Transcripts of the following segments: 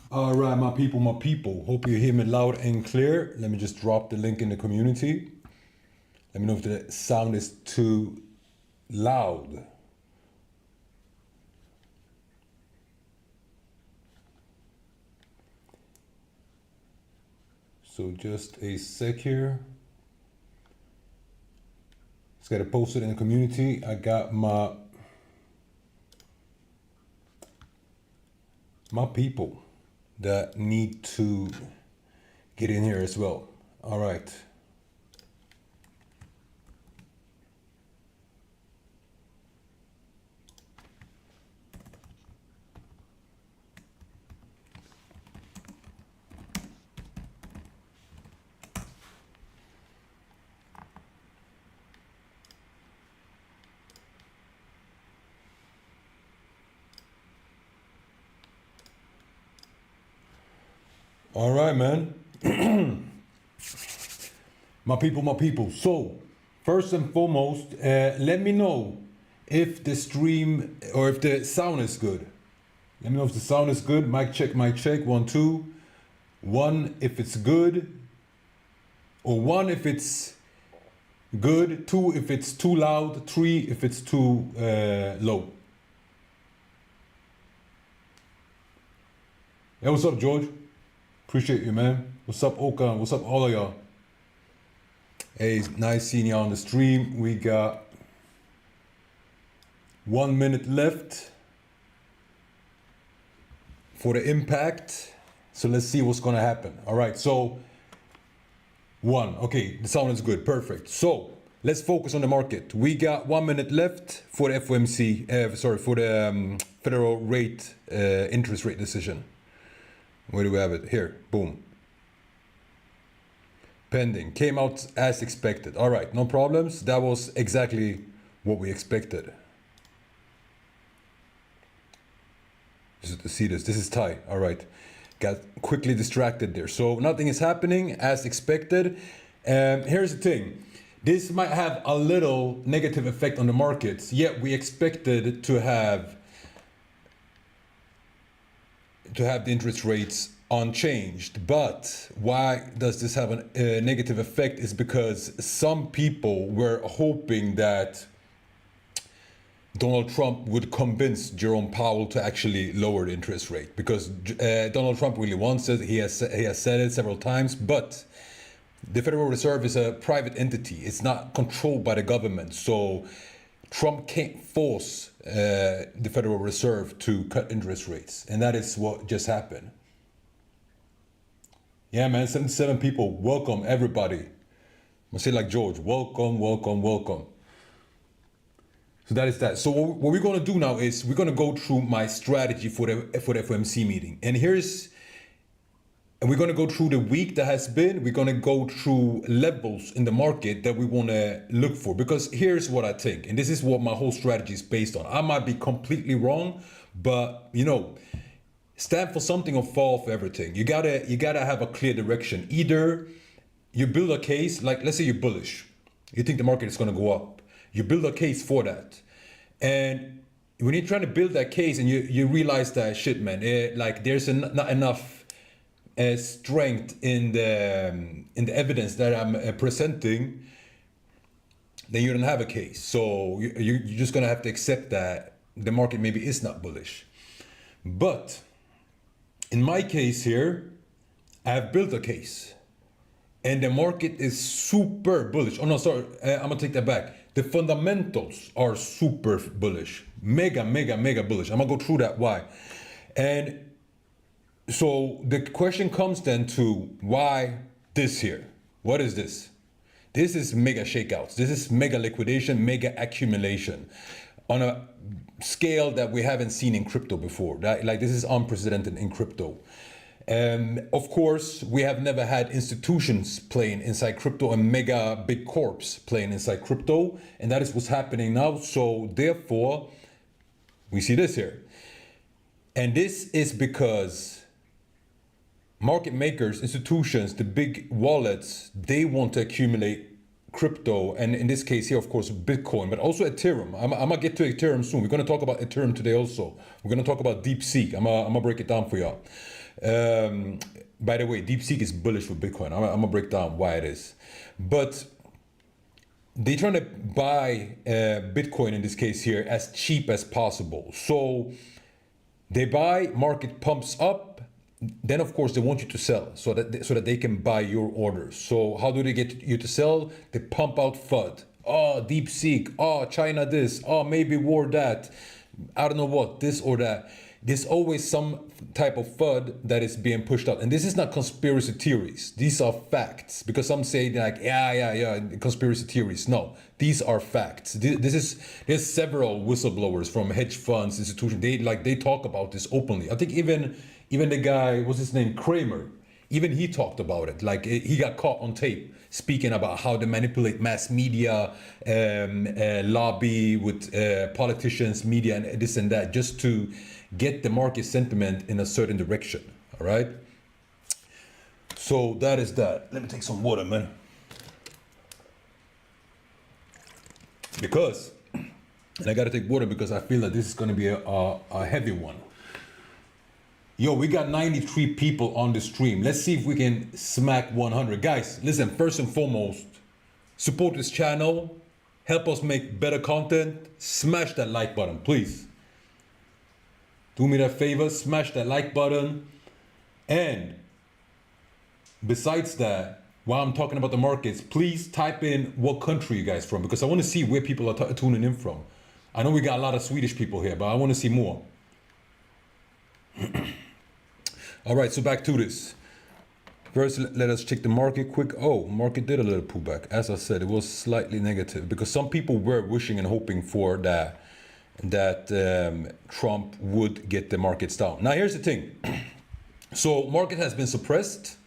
All right, my people, my people. Hope you hear me loud and clear. Let me just drop the link in the community. Let me know if the sound is too loud. So just a sec here. Just got to post it in the community. I got my people that need to get in here as well. All right. All right, man. My people, my people. So, first and foremost, let me know if the stream or if the sound is good. Let me know if the sound is good. Mic check, mic check. 1, 2. 1 if it's good. Or 1 if it's good. 2 if it's too loud. 3 if it's too low. Hey, what's up, George? Appreciate you, man. What's up, Okan? What's up, all of y'all? Hey, it's nice seeing y'all on the stream. We got 1 minute left for the impact. So let's see what's gonna happen. All right, so 1. Okay, the sound is good, perfect. So let's focus on the market. We got 1 minute left for the FOMC, for the federal rate, interest rate decision. Where do we have it? Here, boom. Pending, came out as expected. All right, no problems. That was exactly what we expected. Just to see this is tight. All right, got quickly distracted there. So nothing is happening as expected. Here's the thing. This might have a little negative effect on the markets, yet we expected to have the interest rates unchanged. But why does this have a negative effect is because some people were hoping that Donald Trump would convince Jerome Powell to actually lower the interest rate, because Donald Trump really wants it. He has said it several times, but the Federal Reserve is a private entity. It's not controlled by the government. So Trump can't force the Federal Reserve to cut interest rates. And that is what just happened. Yeah, man, 77 people. Welcome, everybody. I'm gonna say like George, welcome, welcome, welcome. So that is that. So what we're gonna do now is we're gonna go through my strategy for the FOMC meeting. And we're going to go through the week that has been. We're going to go through levels in the market that we want to look for. Because here's what I think, and this is what my whole strategy is based on. I might be completely wrong, but stand for something or fall for everything. You gotta have a clear direction. Either you build a case, like let's say you're bullish, you think the market is going to go up. You build a case for that, and when you're trying to build that case and you realize that shit, man, like there's not enough strength in the evidence that I'm presenting, then you don't have a case. So you're just gonna have to accept that the market maybe is not bullish. But in my case here, I have built a case, and the market is super bullish. Oh no, sorry, I'm gonna take that back. The fundamentals are super bullish, mega bullish. I'm gonna go through that why. And so the question comes then to why this here? What is this? This is mega shakeouts. This is mega liquidation, mega accumulation on a scale that we haven't seen in crypto before. Like this is unprecedented in crypto. Of course, we have never had institutions playing inside crypto and mega big corps playing inside crypto. And that is what's happening now. So therefore, we see this here. And this is because market makers, institutions, the big wallets, they want to accumulate crypto, and in this case here, of course, Bitcoin, but also Ethereum. I'm gonna get to Ethereum soon. We're gonna talk about Ethereum today also. We're gonna talk about DeepSeek. I'm gonna break it down for y'all. By the way, DeepSeek is bullish for Bitcoin. I'm gonna break down why it is, but they're trying to buy Bitcoin in this case here as cheap as possible. So they buy, market pumps up, then of course they want you to sell so that they can buy your orders. So how do they get you to sell? They pump out FUD. Oh, DeepSeek. Oh, China this. Oh, maybe war that. I don't know what, this or that. There's always some type of FUD that is being pushed out. And this is not conspiracy theories. These are facts. Because some say like, yeah, conspiracy theories. No, these are facts. There's several whistleblowers from hedge funds, institutions. They talk about this openly. I think even the guy, what's his name, Kramer, even he talked about it. Like he got caught on tape speaking about how they manipulate mass media, lobby with politicians, media, and this and that, just to get the market sentiment in a certain direction. All right. So that is that. Let me take some water, man. Because, and I gotta take water because I feel that this is gonna be a heavy one. Yo, we got 93 people on the stream. Let's see if we can smack 100. Guys, listen, first and foremost, support this channel. Help us make better content. Smash that like button, please. Do me that favor, smash that like button. And besides that, while I'm talking about the markets, please type in what country you guys from, because I want to see where people are tuning in from. I know we got a lot of Swedish people here, but I want to see more. All right, so back to this. First, let us check the market quick. Oh, market did a little pullback. As I said, it was slightly negative because some people were wishing and hoping for that Trump would get the markets down. Now, here's the thing. So market has been suppressed.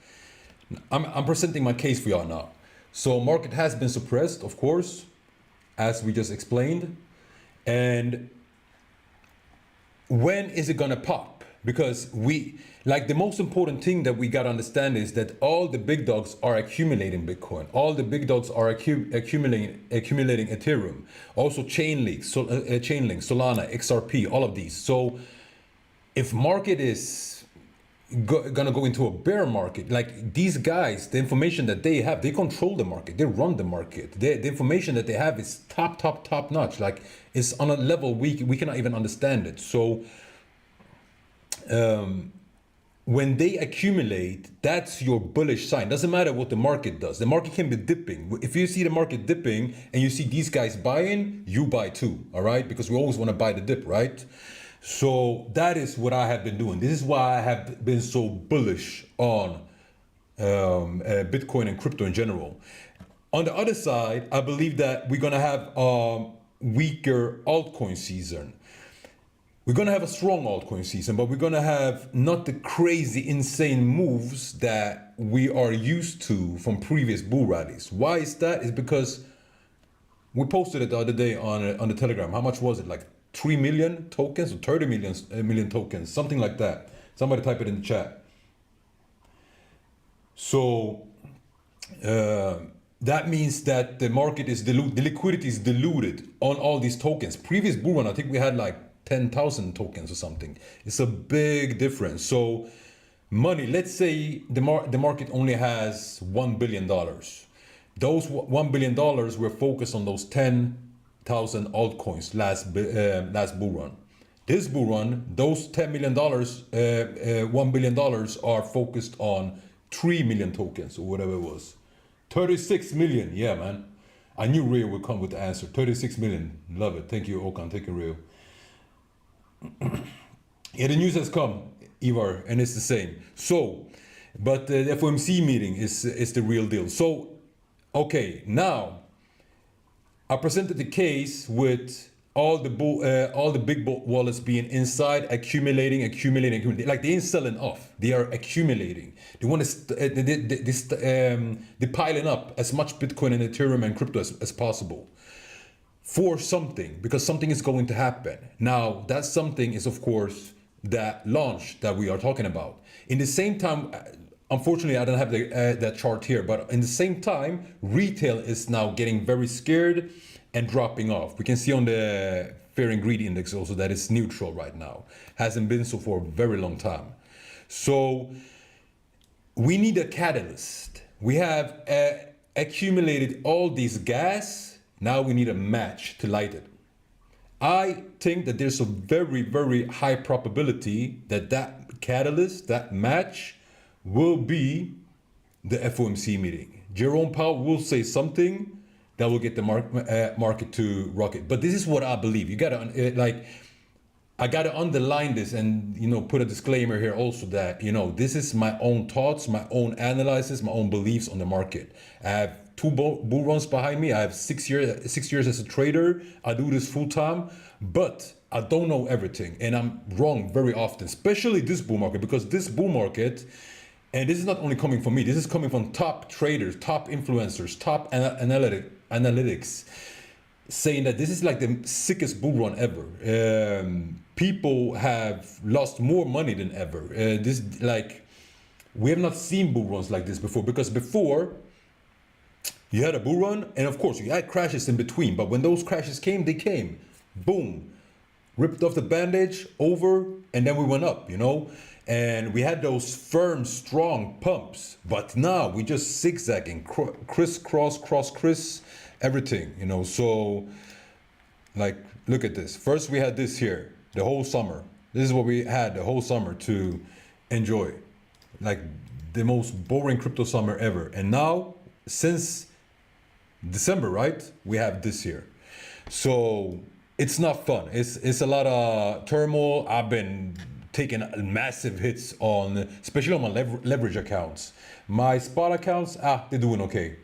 I'm presenting my case for y'all now. So market has been suppressed, of course, as we just explained. And when is it gonna pop? Because the most important thing that we gotta understand is that all the big dogs are accumulating Bitcoin. All the big dogs are accumulating Ethereum. Also Chainlink, Solana, XRP, all of these. So if market is gonna go into a bear market, like these guys, the information that they have, they control the market, they run the market. The information that they have is top notch. Like it's on a level we cannot even understand it. So when they accumulate, that's your bullish sign. Doesn't matter what the market does. The market can be dipping. If you see the market dipping and you see these guys buying, you buy too, all right? Because we always want to buy the dip, right? So that is what I have been doing. This is why I have been so bullish on Bitcoin and crypto in general. On the other side, I believe that we're going to have a weaker altcoin season. We're going to have a strong altcoin season, but we're going to have not the crazy, insane moves that we are used to from previous bull rallies. Why is that? It's because we posted it the other day on the Telegram. How much was it? Like 3 million tokens or 30 million tokens, something like that. Somebody type it in the chat. So that means that the market is diluted, the liquidity is diluted on all these tokens. Previous bull run, I think we had like 10,000 tokens or something. It's a big difference. So money, let's say the market only has $1 billion. Those $1 billion were focused on those 10,000 altcoins last bull run. This bull run, those $10 million, $1 billion are focused on 3 million tokens or whatever it was. 36 million, yeah, man. I knew Rio would come with the answer. 36 million, love it. Thank you, Okan, thank you, Rio. Yeah, the news has come, Ivar, and it's the same. So, but the FOMC meeting is the real deal. So, okay, now I presented the case with all the big wallets being inside, accumulating. Like they ain't selling off; they are accumulating. They want to they're piling up as much Bitcoin and Ethereum and crypto as possible. For something, because something is going to happen. Now, that something is, of course, that launch that we are talking about. In the same time, unfortunately, I don't have that chart here, but in the same time, retail is now getting very scared and dropping off. We can see on the Fear and Greed Index also that it's neutral right now. Hasn't been so for a very long time. So we need a catalyst. We have accumulated all this gas. Now we need a match to light it. I think that there's a very, very high probability that that catalyst, that match, will be the FOMC meeting. Jerome Powell will say something that will get the market to rocket. But this is what I believe. You gotta I gotta underline this and put a disclaimer here also that this is my own thoughts, my own analysis, my own beliefs on the market. I have two bull runs behind me. I have 6 years as a trader. I do this full time, but I don't know everything, and I'm wrong very often, especially this bull market, because this bull market, and this is not only coming from me, this is coming from top traders, top influencers, top analytics, saying that this is like the sickest bull run ever. People have lost more money than ever. We have not seen bull runs like this before, because before you had a bull run, and of course you had crashes in between, but when those crashes came, they came, boom, ripped off the bandage, over, and then we went up, and we had those firm, strong pumps. But now we just zigzagging, criss, everything, so look at this. First we had this here the whole summer. This is what we had the whole summer to enjoy, like the most boring crypto summer ever. And now, since December, right, we have this here. So it's not fun. It's a lot of turmoil. I've been taking massive hits especially on my leverage accounts. My spot accounts, they're doing okay.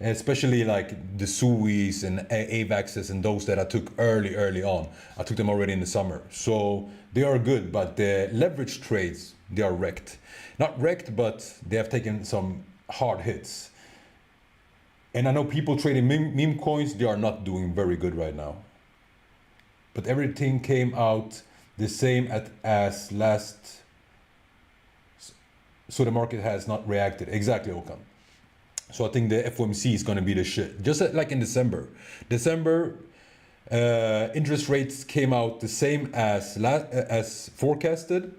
Especially like the SUIs and AVAXs and those that I took early on. I took them already in the summer. So they are good, but the leverage trades, they are wrecked. Not wrecked, but they have taken some hard hits. And I know people trading meme coins, they are not doing very good right now. But everything came out the same as last. So the market has not reacted. Exactly, Okan. So I think the FOMC is going to be the shit. Just like in December. Interest rates came out the same as forecasted.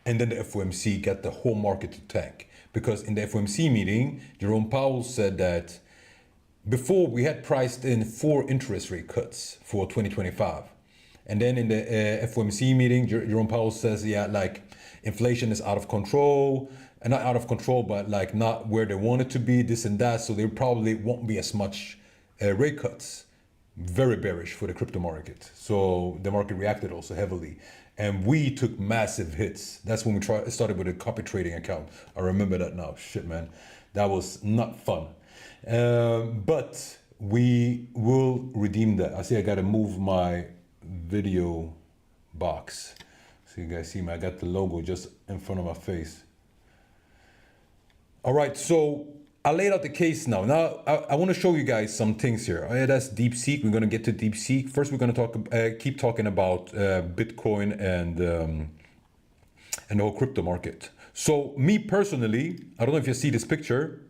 And then the FOMC got the whole market to tank. Because in the FOMC meeting, Jerome Powell said that before we had priced in 4 interest rate cuts for 2025. And then in the FOMC meeting, Jerome Powell says, inflation is out of control. And not out of control, but not where they want it to be, this and that. So there probably won't be as much rate cuts. Very bearish for the crypto market. So the market reacted also heavily. And we took massive hits. That's when we started with a copy trading account. I remember that now. Shit, man. That was not fun. But we will redeem that. I see I got to move my video box. So you guys see me. I got the logo just in front of my face. All right, so I laid out the case now. Now I want to show you guys some things here. That's DeepSeek. We're going to get to DeepSeek. First, we're going to keep talking about Bitcoin and the whole crypto market. So me personally, I don't know if you see this picture.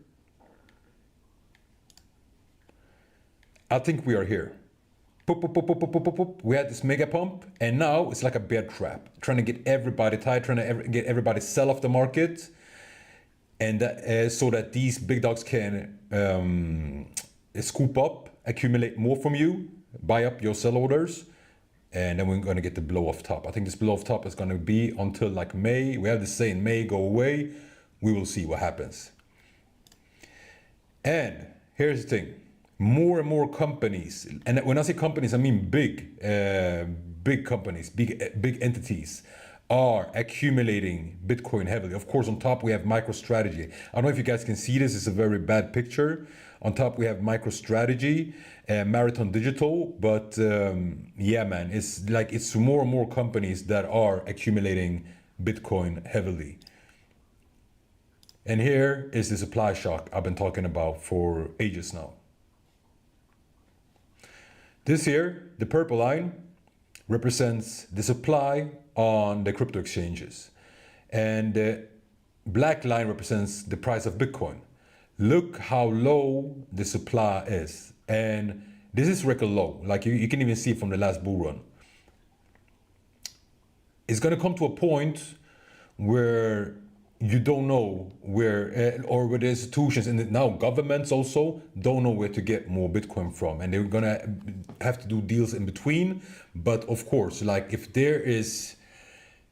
I think we are here. We had this mega pump, and now it's like a bear trap, trying to get everybody tight, trying to get everybody sell off the market. And so that these big dogs can scoop up, accumulate more from you, buy up your sell orders, and then we're going to get the blow off top. I think this blow off top is going to be until like May. We have this saying, May, go away. We will see what happens. And here's the thing. More and more companies, and when I say companies, I mean big companies, big entities, are accumulating Bitcoin heavily. Of course, on top we have MicroStrategy. I don't know if you guys can see this. It's a very bad picture. On top we have MicroStrategy and Marathon Digital. But yeah, man, it's more and more companies that are accumulating Bitcoin heavily. And here is the supply shock I've been talking about for ages now. This here, the purple line, represents the supply on the crypto exchanges. And the black line represents the price of Bitcoin. Look how low the supply is. And this is record low. Like you can even see from the last bull run. It's going to come to a point where you don't know where, or where the institutions and now governments also don't know where to get more Bitcoin from, and they're gonna have to do deals in between. But of course, like if there is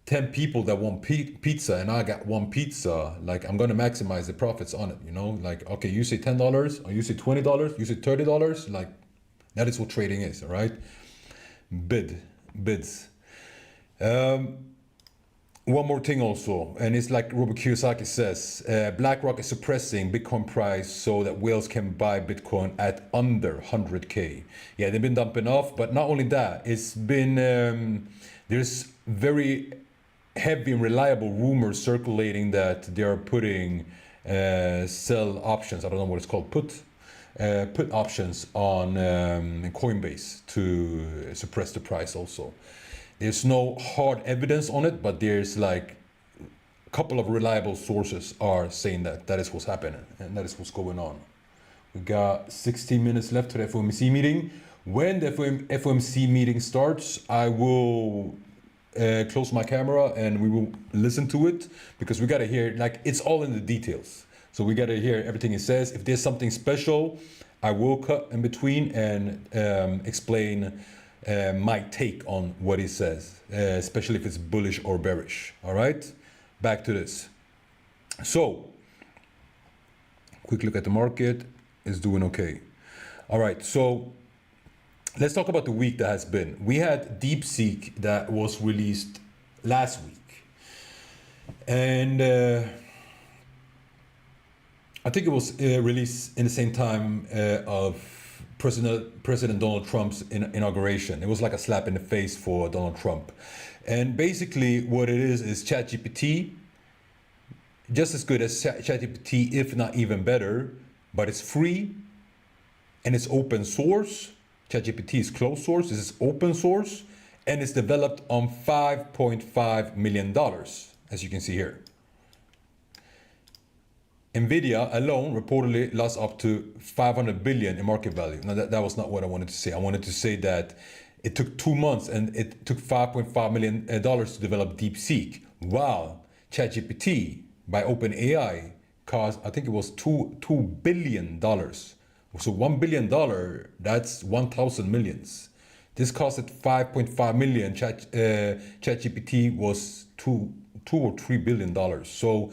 10 people that want pizza and I got one pizza, like I'm gonna maximize the profits on it, you know? Like, okay, you say $10 or you say $20, you say $30, like that is what trading is, all right? Bids. One more thing also, and it's like Robert Kiyosaki says, BlackRock is suppressing Bitcoin price so that whales can buy Bitcoin at under 100K. Yeah, they've been dumping off, but not only that, it's been, there's very heavy and reliable rumors circulating that they are putting sell options, I don't know what it's called, put options on Coinbase to suppress the price also. There's no hard evidence on it, but there's like a couple of reliable sources are saying that that is what's happening and that is what's going on. We got 16 minutes left to the FOMC meeting. When the FOMC meeting starts, I will close my camera and we will listen to it, because we got to hear, like, it's all in the details. So we got to hear everything it says. If there's something special, I will cut in between and explain my take on what he says, especially if it's bullish or bearish. All right, back to this. So, quick look at the market. It's doing okay. All right, so let's talk about the week that has been. We had DeepSeek that was released last week, and I think it was released in the same time of President Donald Trump's inauguration. It was like a slap in the face for Donald Trump. And basically what it is ChatGPT, just as good as ChatGPT, if not even better, but it's free and it's open source. ChatGPT is closed source, this is open source, and it's developed on $5.5 million, as you can see here. Nvidia alone reportedly lost up to 500 billion in market value. Now that was not what I wanted to say. I wanted to say that it took 2 months and it took $5.5 million to develop DeepSeek. While ChatGPT by OpenAI cost, I think it was $2 billion. So $1 billion, that's 1,000 millions. This costed 5.5 million. ChatGPT was $2 or $3 billion. So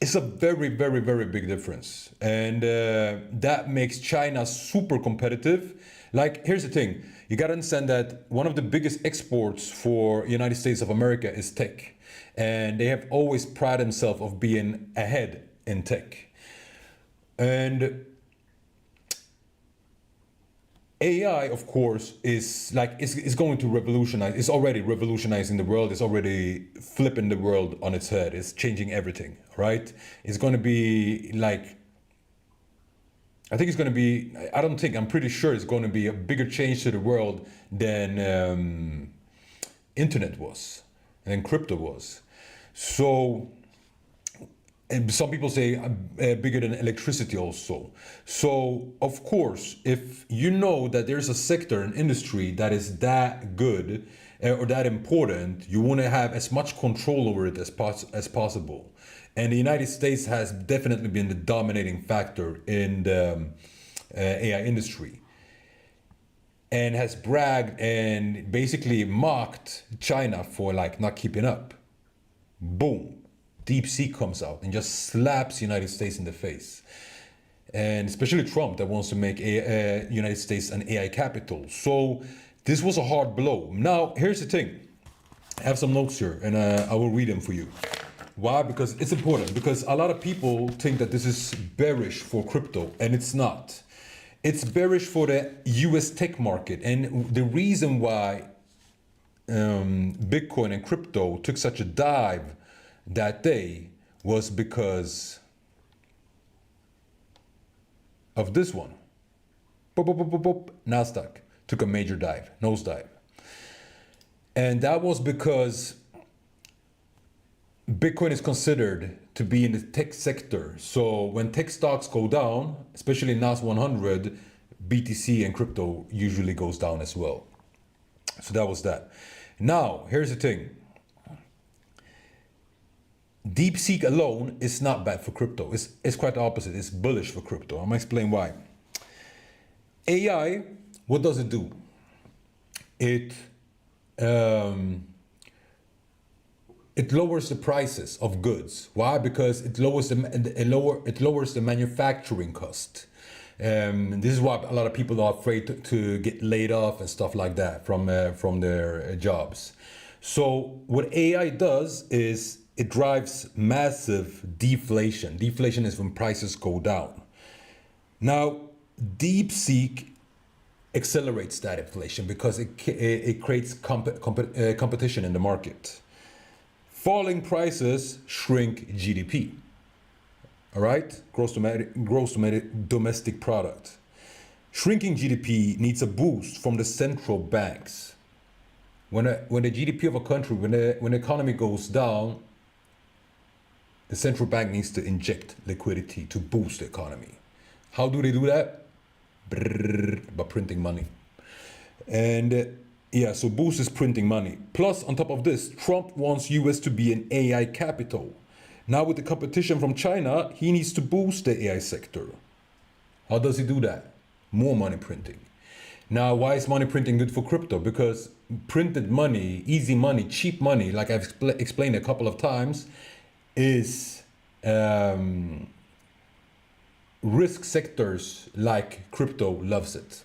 it's a very, very, very big difference. And that makes China super competitive. Like, here's the thing. You got to understand that one of the biggest exports for United States of America is tech. And they have always prided themselves of being ahead in tech. And AI, of course, is like, it's going to revolutionize. It's already revolutionizing the world. It's already flipping the world on its head. It's changing everything, right? It's going to be like, I think it's going to be, I'm pretty sure it's going to be a bigger change to the world than internet was and then crypto was. So, and some people say bigger than electricity also. So, of course, if you know that there's a sector, an industry that is that good or that important, you want to have as much control over it as possible. And the United States has definitely been the dominating factor in the AI industry, and has bragged and basically mocked China for like not keeping up. Boom. DeepSeek comes out and just slaps the United States in the face. And especially Trump that wants to make United States an AI capital. So this was a hard blow. Now, here's the thing. I have some notes here and I will read them for you. Why? Because it's important. Because a lot of people think that this is bearish for crypto, and it's not. It's bearish for the US tech market. And the reason why Bitcoin and crypto took such a dive that day was because of this one. Nasdaq took a major dive, nosedive. And that was because Bitcoin is considered to be in the tech sector. So when tech stocks go down, especially NAS 100, BTC and crypto usually goes down as well. So that was that. Now, here's the thing. DeepSeek alone is not bad for crypto. It's quite the opposite. It's bullish for crypto. I'm gonna explain why. AI, what does it do? It lowers the prices of goods. Why? Because it lowers the manufacturing cost. This is why a lot of people are afraid to get laid off and stuff like that from their jobs. So what AI does is it drives massive deflation. Deflation is when prices go down. Now, DeepSeek accelerates that inflation because it creates competition in the market. Falling prices shrink GDP. All right, gross domestic product. Shrinking GDP needs a boost from the central banks. When the GDP of a country, when the economy goes down, the central bank needs to inject liquidity to boost the economy. How do they do that? By printing money. And yeah, so Boost is printing money. Plus, on top of this, Trump wants US to be an AI capital. Now with the competition from China, he needs to boost the AI sector. How does he do that? More money printing. Now, why is money printing good for crypto? Because printed money, easy money, cheap money, like I've explained a couple of times, is risk sectors like crypto loves it.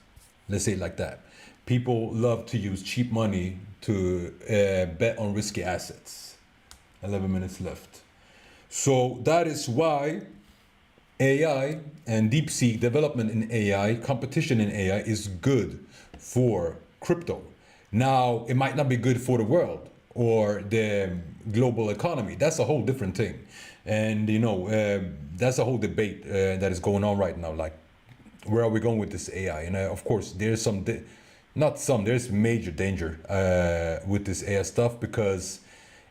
Let's say it like that. People love to use cheap money to bet on risky assets. 11 minutes left. So that is why AI and DeepSeek development in AI, competition in AI is good for crypto. Now, it might not be good for the world or the global economy. That's a whole different thing. And, that's a whole debate that is going on right now. Like, where are we going with this AI? And of course, there's there's major danger with this AI stuff because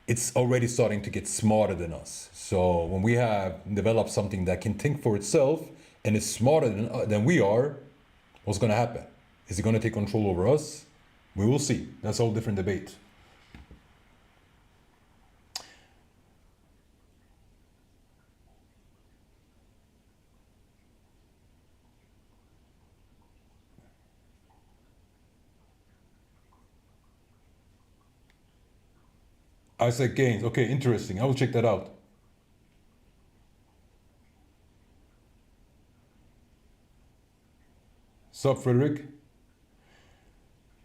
it's already starting to get smarter than us. So when we have developed something that can think for itself and is smarter than we are, what's going to happen? Is it going to take control over us? We will see. That's a whole different debate. I said gains. Okay, interesting. I will check that out. Sup, Frederick?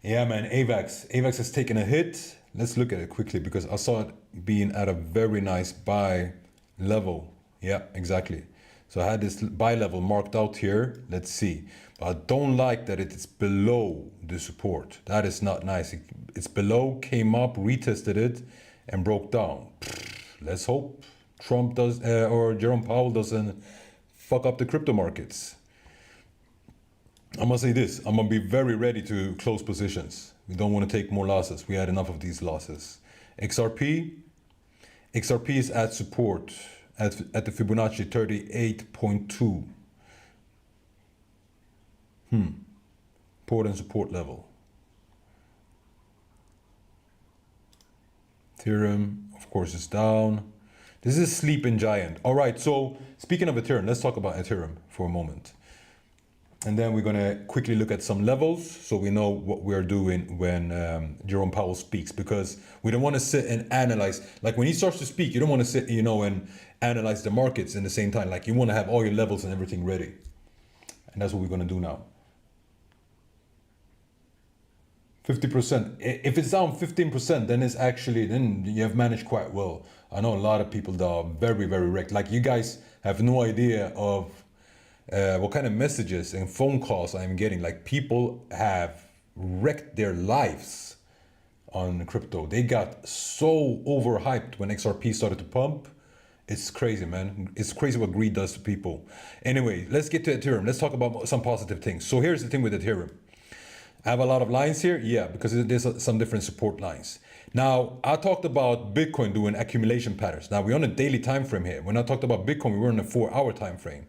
Yeah, man, AVAX. AVAX has taken a hit. Let's look at it quickly because I saw it being at a very nice buy level. Yeah, exactly. So I had this buy level marked out here. Let's see. But I don't like that it's below the support. That is not nice. It's below, came up, retested it, and broke down. Let's hope Trump does, or Jerome Powell doesn't fuck up the crypto markets. I'm gonna say this, I'm gonna be very ready to close positions. We don't want to take more losses. We had enough of these losses. XRP is at support at the Fibonacci 38.2. Important support level. Ethereum, of course, is down. This is sleeping giant. All right, so speaking of Ethereum, let's talk about Ethereum for a moment. And then we're going to quickly look at some levels so we know what we're doing when Jerome Powell speaks, because we don't want to sit and analyze. Like when he starts to speak, you don't want to sit, and analyze the markets in the same time. Like you want to have all your levels and everything ready. And that's what we're going to do now. 50%. If it's down 15%, then you have managed quite well. I know a lot of people that are very, very wrecked. Like you guys have no idea of what kind of messages and phone calls I'm getting. Like people have wrecked their lives on crypto. They got so overhyped when XRP started to pump. It's crazy, man. It's crazy what greed does to people. Anyway, let's get to Ethereum. Let's talk about some positive things. So here's the thing with Ethereum. I have a lot of lines here, yeah, because there's some different support lines. Now, I talked about Bitcoin doing accumulation patterns. Now, we're on a daily time frame here. When I talked about Bitcoin, we were on a 4-hour time frame.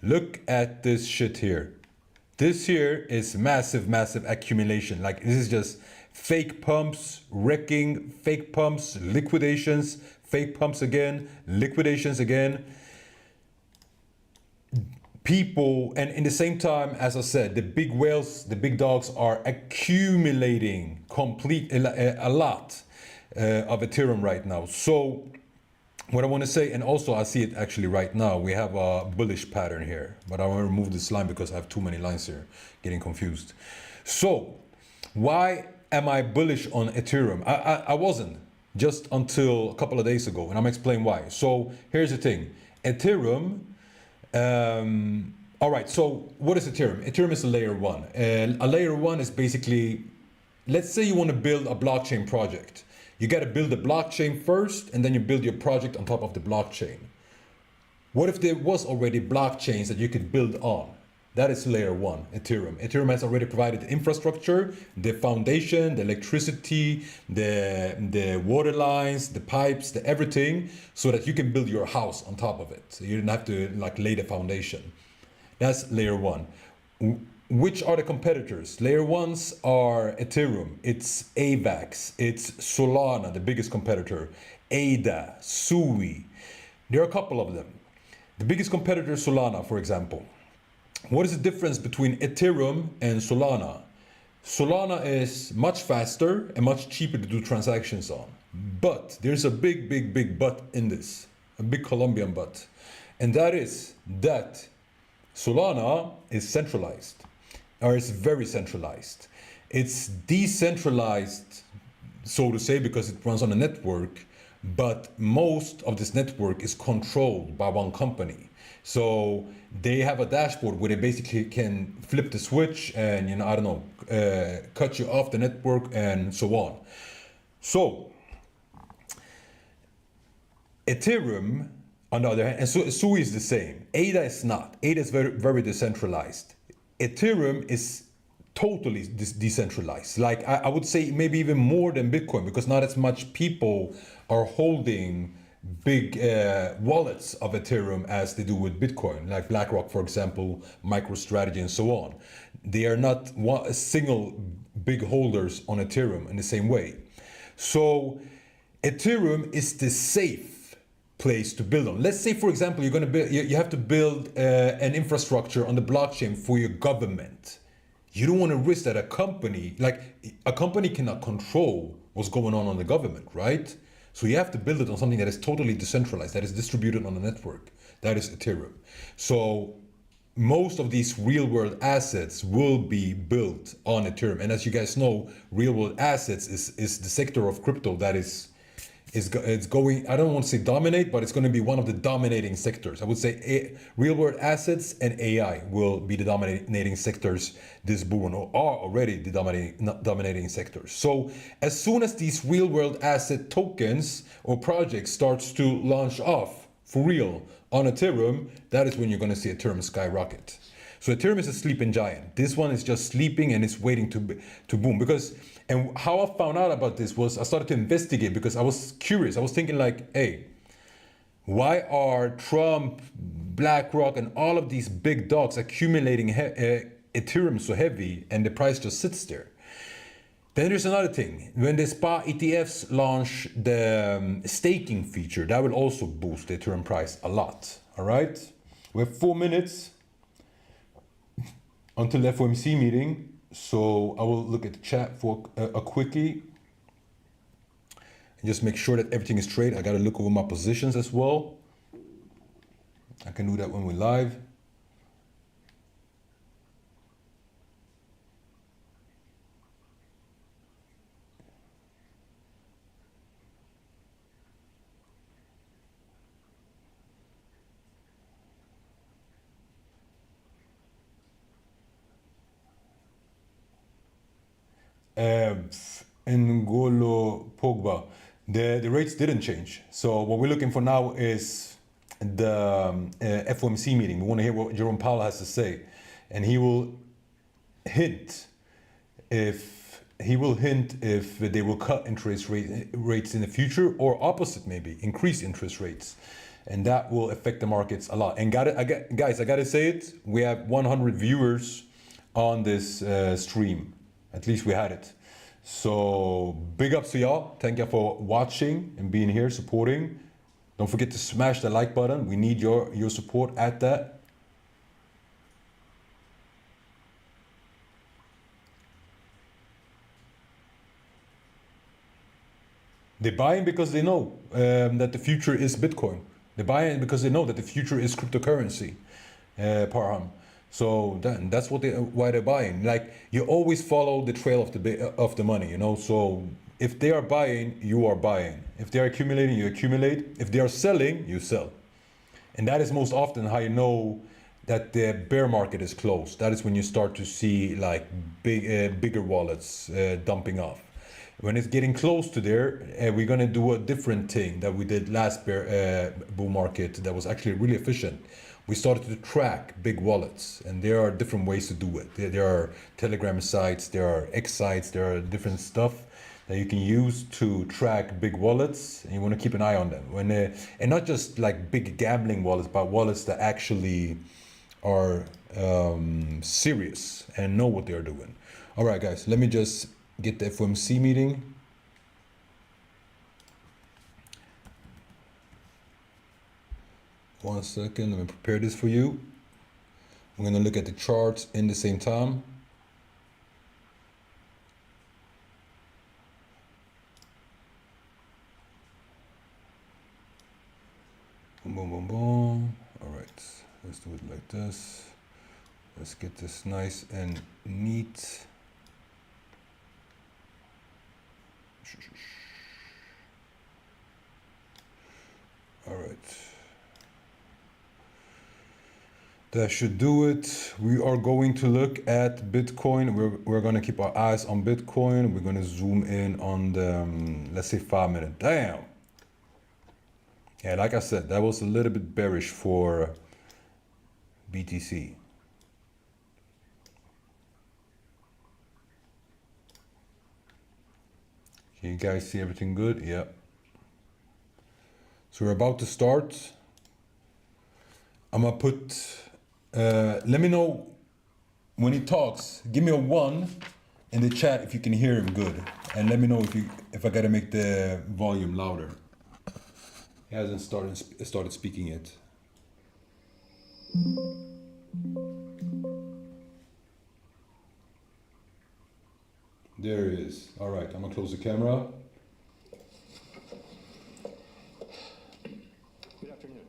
Look at this shit here. This here is massive, massive accumulation. Like this is just fake pumps, wrecking, fake pumps, liquidations, fake pumps again, liquidations again. People, and in the same time, as I said, the big whales, the big dogs are accumulating a lot of Ethereum right now. So what I want to say, and also I see it actually right now, we have a bullish pattern here, but I want to remove this line because I have too many lines here, getting confused. So why am I bullish on Ethereum? I wasn't just until a couple of days ago, and I'm explaining why. So here's the thing, Ethereum, all right, so what is Ethereum? Ethereum is a layer one. A layer one is basically, let's say you want to build a blockchain project. You got to build the blockchain first, and then you build your project on top of the blockchain. What if there was already blockchains that you could build on? That is layer one, Ethereum. Ethereum has already provided the infrastructure, the foundation, the electricity, the water lines, the pipes, the everything, so that you can build your house on top of it. So you don't have to like lay the foundation. That's layer one. Which are the competitors? Layer ones are Ethereum, it's AVAX, it's Solana, the biggest competitor, ADA, SUI. There are a couple of them. The biggest competitor is Solana, for example. What is the difference between Ethereum and Solana? Solana is much faster and much cheaper to do transactions on. But there's a big but in this, a big Colombian but. And that is that Solana is centralized, or it's very centralized. It's decentralized, so to say, because it runs on a network, but most of this network is controlled by one company. So they have a dashboard where they basically can flip the switch and, you know, I don't know, cut you off the network and so on. So Ethereum, on the other hand, and so SUI is the same. ADA is not. ADA is very decentralized. Ethereum is totally decentralized. Like I would say maybe even more than Bitcoin, because not as much people are holding big wallets of Ethereum as they do with Bitcoin, like BlackRock, for example, MicroStrategy, and so on. They are not single big holders on Ethereum in the same way. So Ethereum is the safe place to build on. Let's say, for example, you're going to build, you have to build an infrastructure on the blockchain for your government. You don't want to risk that a company cannot control what's going on the government, right? So you have to build it on something that is totally decentralized, that is distributed on a network. That is Ethereum. So most of these real world assets will be built on Ethereum. And as you guys know, real world assets is the sector of crypto that it's going, I don't want to say dominate, but it's going to be one of the dominating sectors. I would say real world assets and AI will be the dominating sectors this boom, or are already the dominating sectors. So as soon as these real world asset tokens or projects starts to launch off for real on Ethereum, that is when you're going to see Ethereum skyrocket. So Ethereum is a sleeping giant. This one is just sleeping and it's waiting to boom. And how I found out about this was I started to investigate because I was curious. I was thinking like, hey, why are Trump, BlackRock, and all of these big dogs accumulating Ethereum so heavy and the price just sits there? Then there's another thing. When the SPA ETFs launch the staking feature, that will also boost the Ethereum price a lot. All right? We have 4 minutes until the FOMC meeting. So I will look at the chat for a quickie and just make sure that everything is straight. I got to look over my positions as well. I can do that when we're live. N'Golo Pogba, the rates didn't change. So what we're looking for now is the FOMC meeting. We want to hear what Jerome Powell has to say, and he will hint if they will cut interest rates in the future, or opposite, maybe increase interest rates, and that will affect the markets a lot. And guys, I gotta say it, we have 100 viewers on this stream. At least we had it. So big ups to y'all. Thank you for watching and being here, supporting. Don't forget to smash the like button. We need your support at that. They're buying because they know that the future is Bitcoin. They're buying because they know that the future is cryptocurrency, Parham. So that's why they're buying. Like, you always follow the trail of the money, you know. So if they are buying, you are buying. If they are accumulating, you accumulate. If they are selling, you sell. And that is most often how you know that the bear market is closed. That is when you start to see like bigger wallets dumping off. When it's getting close to there, we're gonna do a different thing that we did last bull market that was actually really efficient. We started to track big wallets, and there are different ways to do it. There are Telegram sites, there are X sites, there are different stuff that you can use to track big wallets, and you want to keep an eye on them. And not just like big gambling wallets, but wallets that actually are serious and know what they're doing. All right, guys, let me just get the FOMC meeting. One second, let me prepare this for you. I'm gonna look at the charts in the same time. Boom, boom, boom, boom. All right, let's do it like this. Let's get this nice and neat. All right. That should do it. We are going to look at Bitcoin. We're going to keep our eyes on Bitcoin. We're going to zoom in on the, let's say 5 minutes. Damn. Yeah, like I said, that was a little bit bearish for BTC. Can you guys see everything good? Yeah. So we're about to start. I'm gonna put, let me know when he talks. Give me a 1 in the chat if you can hear him good. And let me know if I gotta make the volume louder. He hasn't started speaking yet. There he is. All right, I'm gonna close the camera. Good afternoon.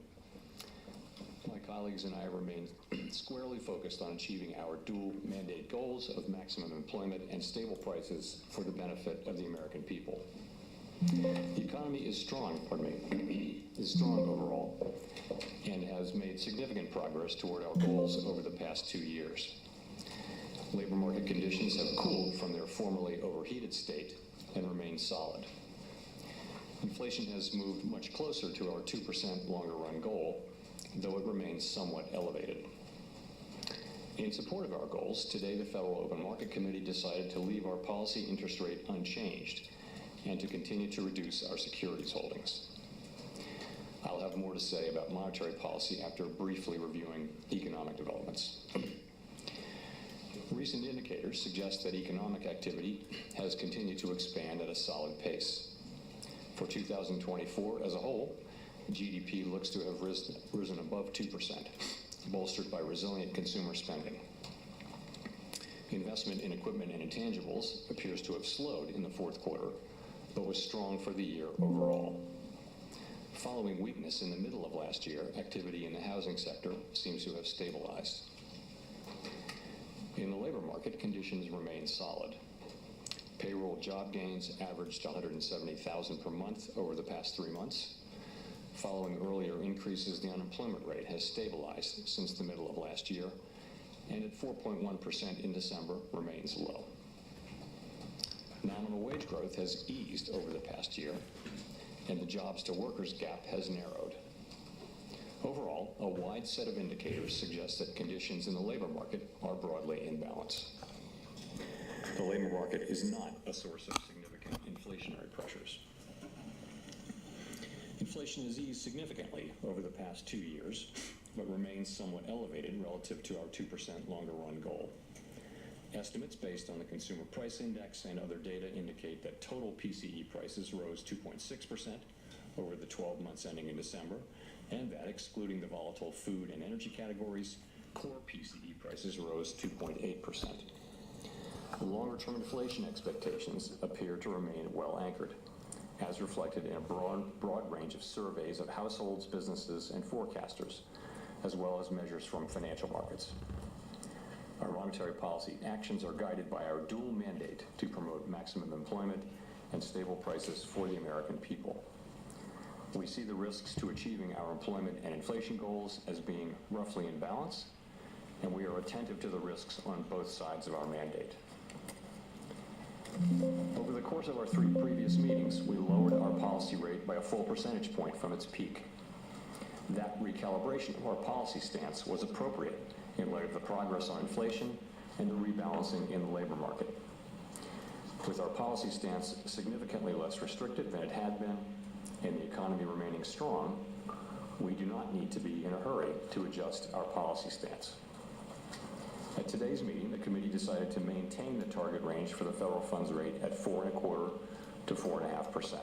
My colleagues and I remain squarely focused on achieving our dual mandate goals of maximum employment and stable prices for the benefit of the American people. The economy is strong, is strong overall, and has made significant progress toward our goals over the past 2 years. Labor market conditions have cooled from their formerly overheated state and remain solid. Inflation has moved much closer to our 2% longer run goal, though it remains somewhat elevated. In support of our goals, today the Federal Open Market Committee decided to leave our policy interest rate unchanged and to continue to reduce our securities holdings. I'll have more to say about monetary policy after briefly reviewing economic developments. Recent indicators suggest that economic activity has continued to expand at a solid pace. For 2024 as a whole, GDP looks to have risen above 2%, bolstered by resilient consumer spending. Investment in equipment and intangibles appears to have slowed in the fourth quarter, but was strong for the year overall. Following weakness in the middle of last year, activity in the housing sector seems to have stabilized. In the labor market, conditions remain solid. Payroll job gains averaged 170,000 per month over the past 3 months. Following earlier increases, the unemployment rate has stabilized since the middle of last year, and at 4.1% in December remains low. Nominal wage growth has eased over the past year, and the jobs to workers gap has narrowed. Overall, a wide set of indicators suggest that conditions in the labor market are broadly in balance. The labor market is not a source of significant inflationary pressures. Inflation has eased significantly over the past 2 years, but remains somewhat elevated relative to our 2% longer run goal. Estimates based on the Consumer Price Index and other data indicate that total PCE prices rose 2.6% over the 12 months ending in December, and that, excluding the volatile food and energy categories, core PCE prices rose 2.8%. Longer-term inflation expectations appear to remain well anchored, as reflected in a broad range of surveys of households, businesses, and forecasters, as well as measures from financial markets. Our monetary policy actions are guided by our dual mandate to promote maximum employment and stable prices for the American people. We see the risks to achieving our employment and inflation goals as being roughly in balance, and we are attentive to the risks on both sides of our mandate. Over the course of our 3 previous meetings, we lowered our policy rate by a full percentage point from its peak. That recalibration of our policy stance was appropriate in light of the progress on inflation and the rebalancing in the labor market. With our policy stance significantly less restrictive than it had been, and the economy remaining strong, we do not need to be in a hurry to adjust our policy stance. At today's meeting, the committee decided to maintain the target range for the federal funds rate at 4.25% to 4.5%.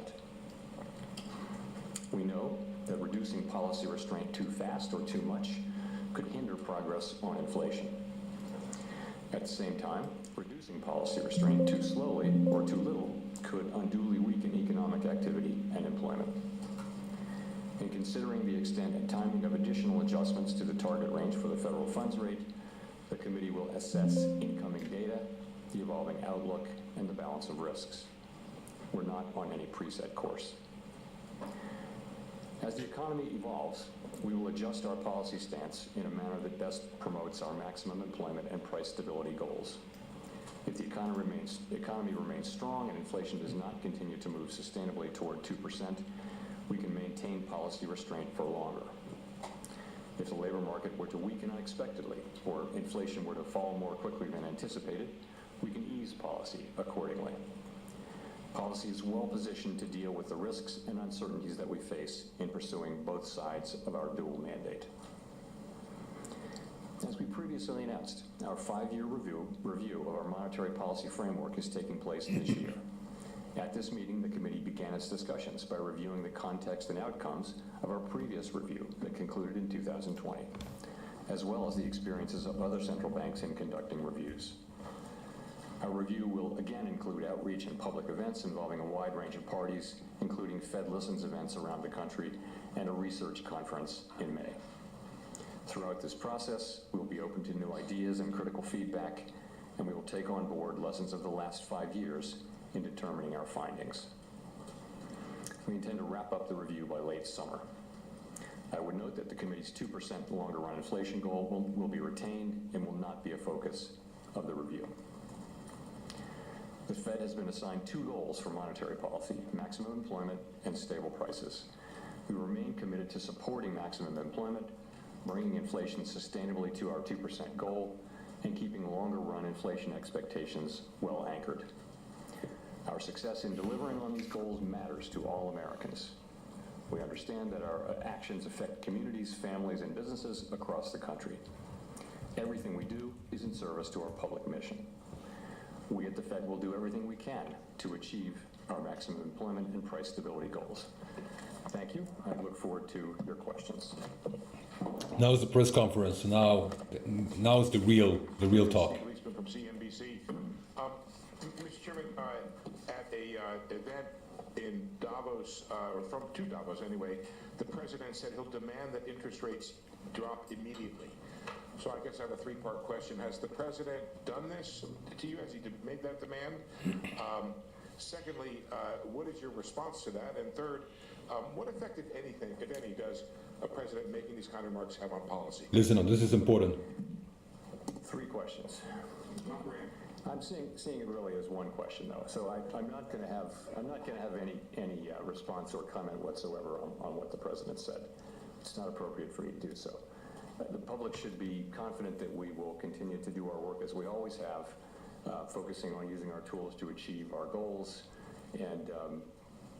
We know that reducing policy restraint too fast or too much could hinder progress on inflation. At the same time, reducing policy restraint too slowly or too little could unduly weaken economic activity and employment. In considering the extent and timing of additional adjustments to the target range for the federal funds rate, the committee will assess incoming data, the evolving outlook, and the balance of risks. We're not on any preset course. As the economy evolves, we will adjust our policy stance in a manner that best promotes our maximum employment and price stability goals. If the economy remains strong and inflation does not continue to move sustainably toward 2%, we can maintain policy restraint for longer. If the labor market were to weaken unexpectedly or inflation were to fall more quickly than anticipated, we can ease policy accordingly. Policy is well positioned to deal with the risks and uncertainties that we face in pursuing both sides of our dual mandate. As we previously announced, our 5-year review of our monetary policy framework is taking place this year. At this meeting, the committee began its discussions by reviewing the context and outcomes of our previous review that concluded in 2020, as well as the experiences of other central banks in conducting reviews. Our review will again include outreach and public events involving a wide range of parties, including Fed Listens events around the country and a research conference in May. Throughout this process, we will be open to new ideas and critical feedback, and we will take on board lessons of the last 5 years in determining our findings. We intend to wrap up the review by late summer. I would note that the committee's 2% longer run inflation goal will be retained and will not be a focus of the review. The Fed has been assigned 2 goals for monetary policy: maximum employment and stable prices. We remain committed to supporting maximum employment, bringing inflation sustainably to our 2% goal, and keeping longer run inflation expectations well anchored. Our success in delivering on these goals matters to all Americans. We understand that our actions affect communities, families, and businesses across the country. Everything we do is in service to our public mission. We at the Fed will do everything we can to achieve our maximum employment and price stability goals. Thank you. I look forward to your questions. Now is the press conference. Now is the real talk. From CNBC. Mr. Chairman, at a event in Davos, or to Davos anyway, the president said he'll demand that interest rates drop immediately. So I guess I have a 3-part question. Has the president done this to you? Has he made that demand? Secondly, what is your response to that? And third, what effect, if any, does a president making these kind of remarks have on policy? Listen, this is important. 3 questions. I'm seeing it really as one question, though. So I'm not going to have any response or comment whatsoever on what the president said. It's not appropriate for me to do so. The public should be confident that we will continue to do our work as we always have, focusing on using our tools to achieve our goals and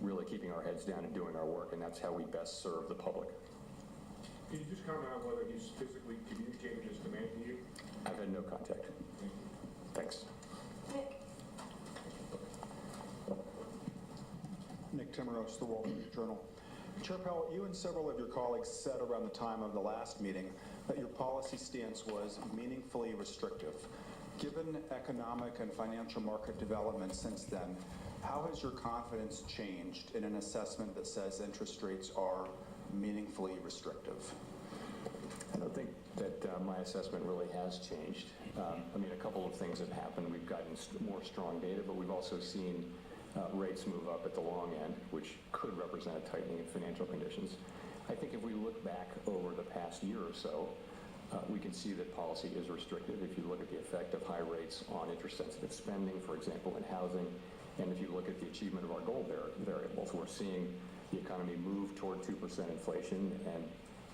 really keeping our heads down and doing our work, and that's how we best serve the public. Can you just comment on whether he's physically communicated his demand to you? I've had no contact. Thanks. Nick Timmeros, The Wall Street Journal. Chair Powell, you and several of your colleagues said around the time of the last meeting that your policy stance was meaningfully restrictive. Given economic and financial market developments since then, how has your confidence changed in an assessment that says interest rates are meaningfully restrictive? I don't think that my assessment really has changed. I mean, a couple of things have happened. We've gotten more strong data, but we've also seen rates move up at the long end, which could represent a tightening in financial conditions. I think if we look back over the past year or so, we can see that policy is restrictive. If you look at the effect of high rates on interest-sensitive spending, for example, in housing, and if you look at the achievement of our goal variables, we're seeing the economy move toward 2% inflation,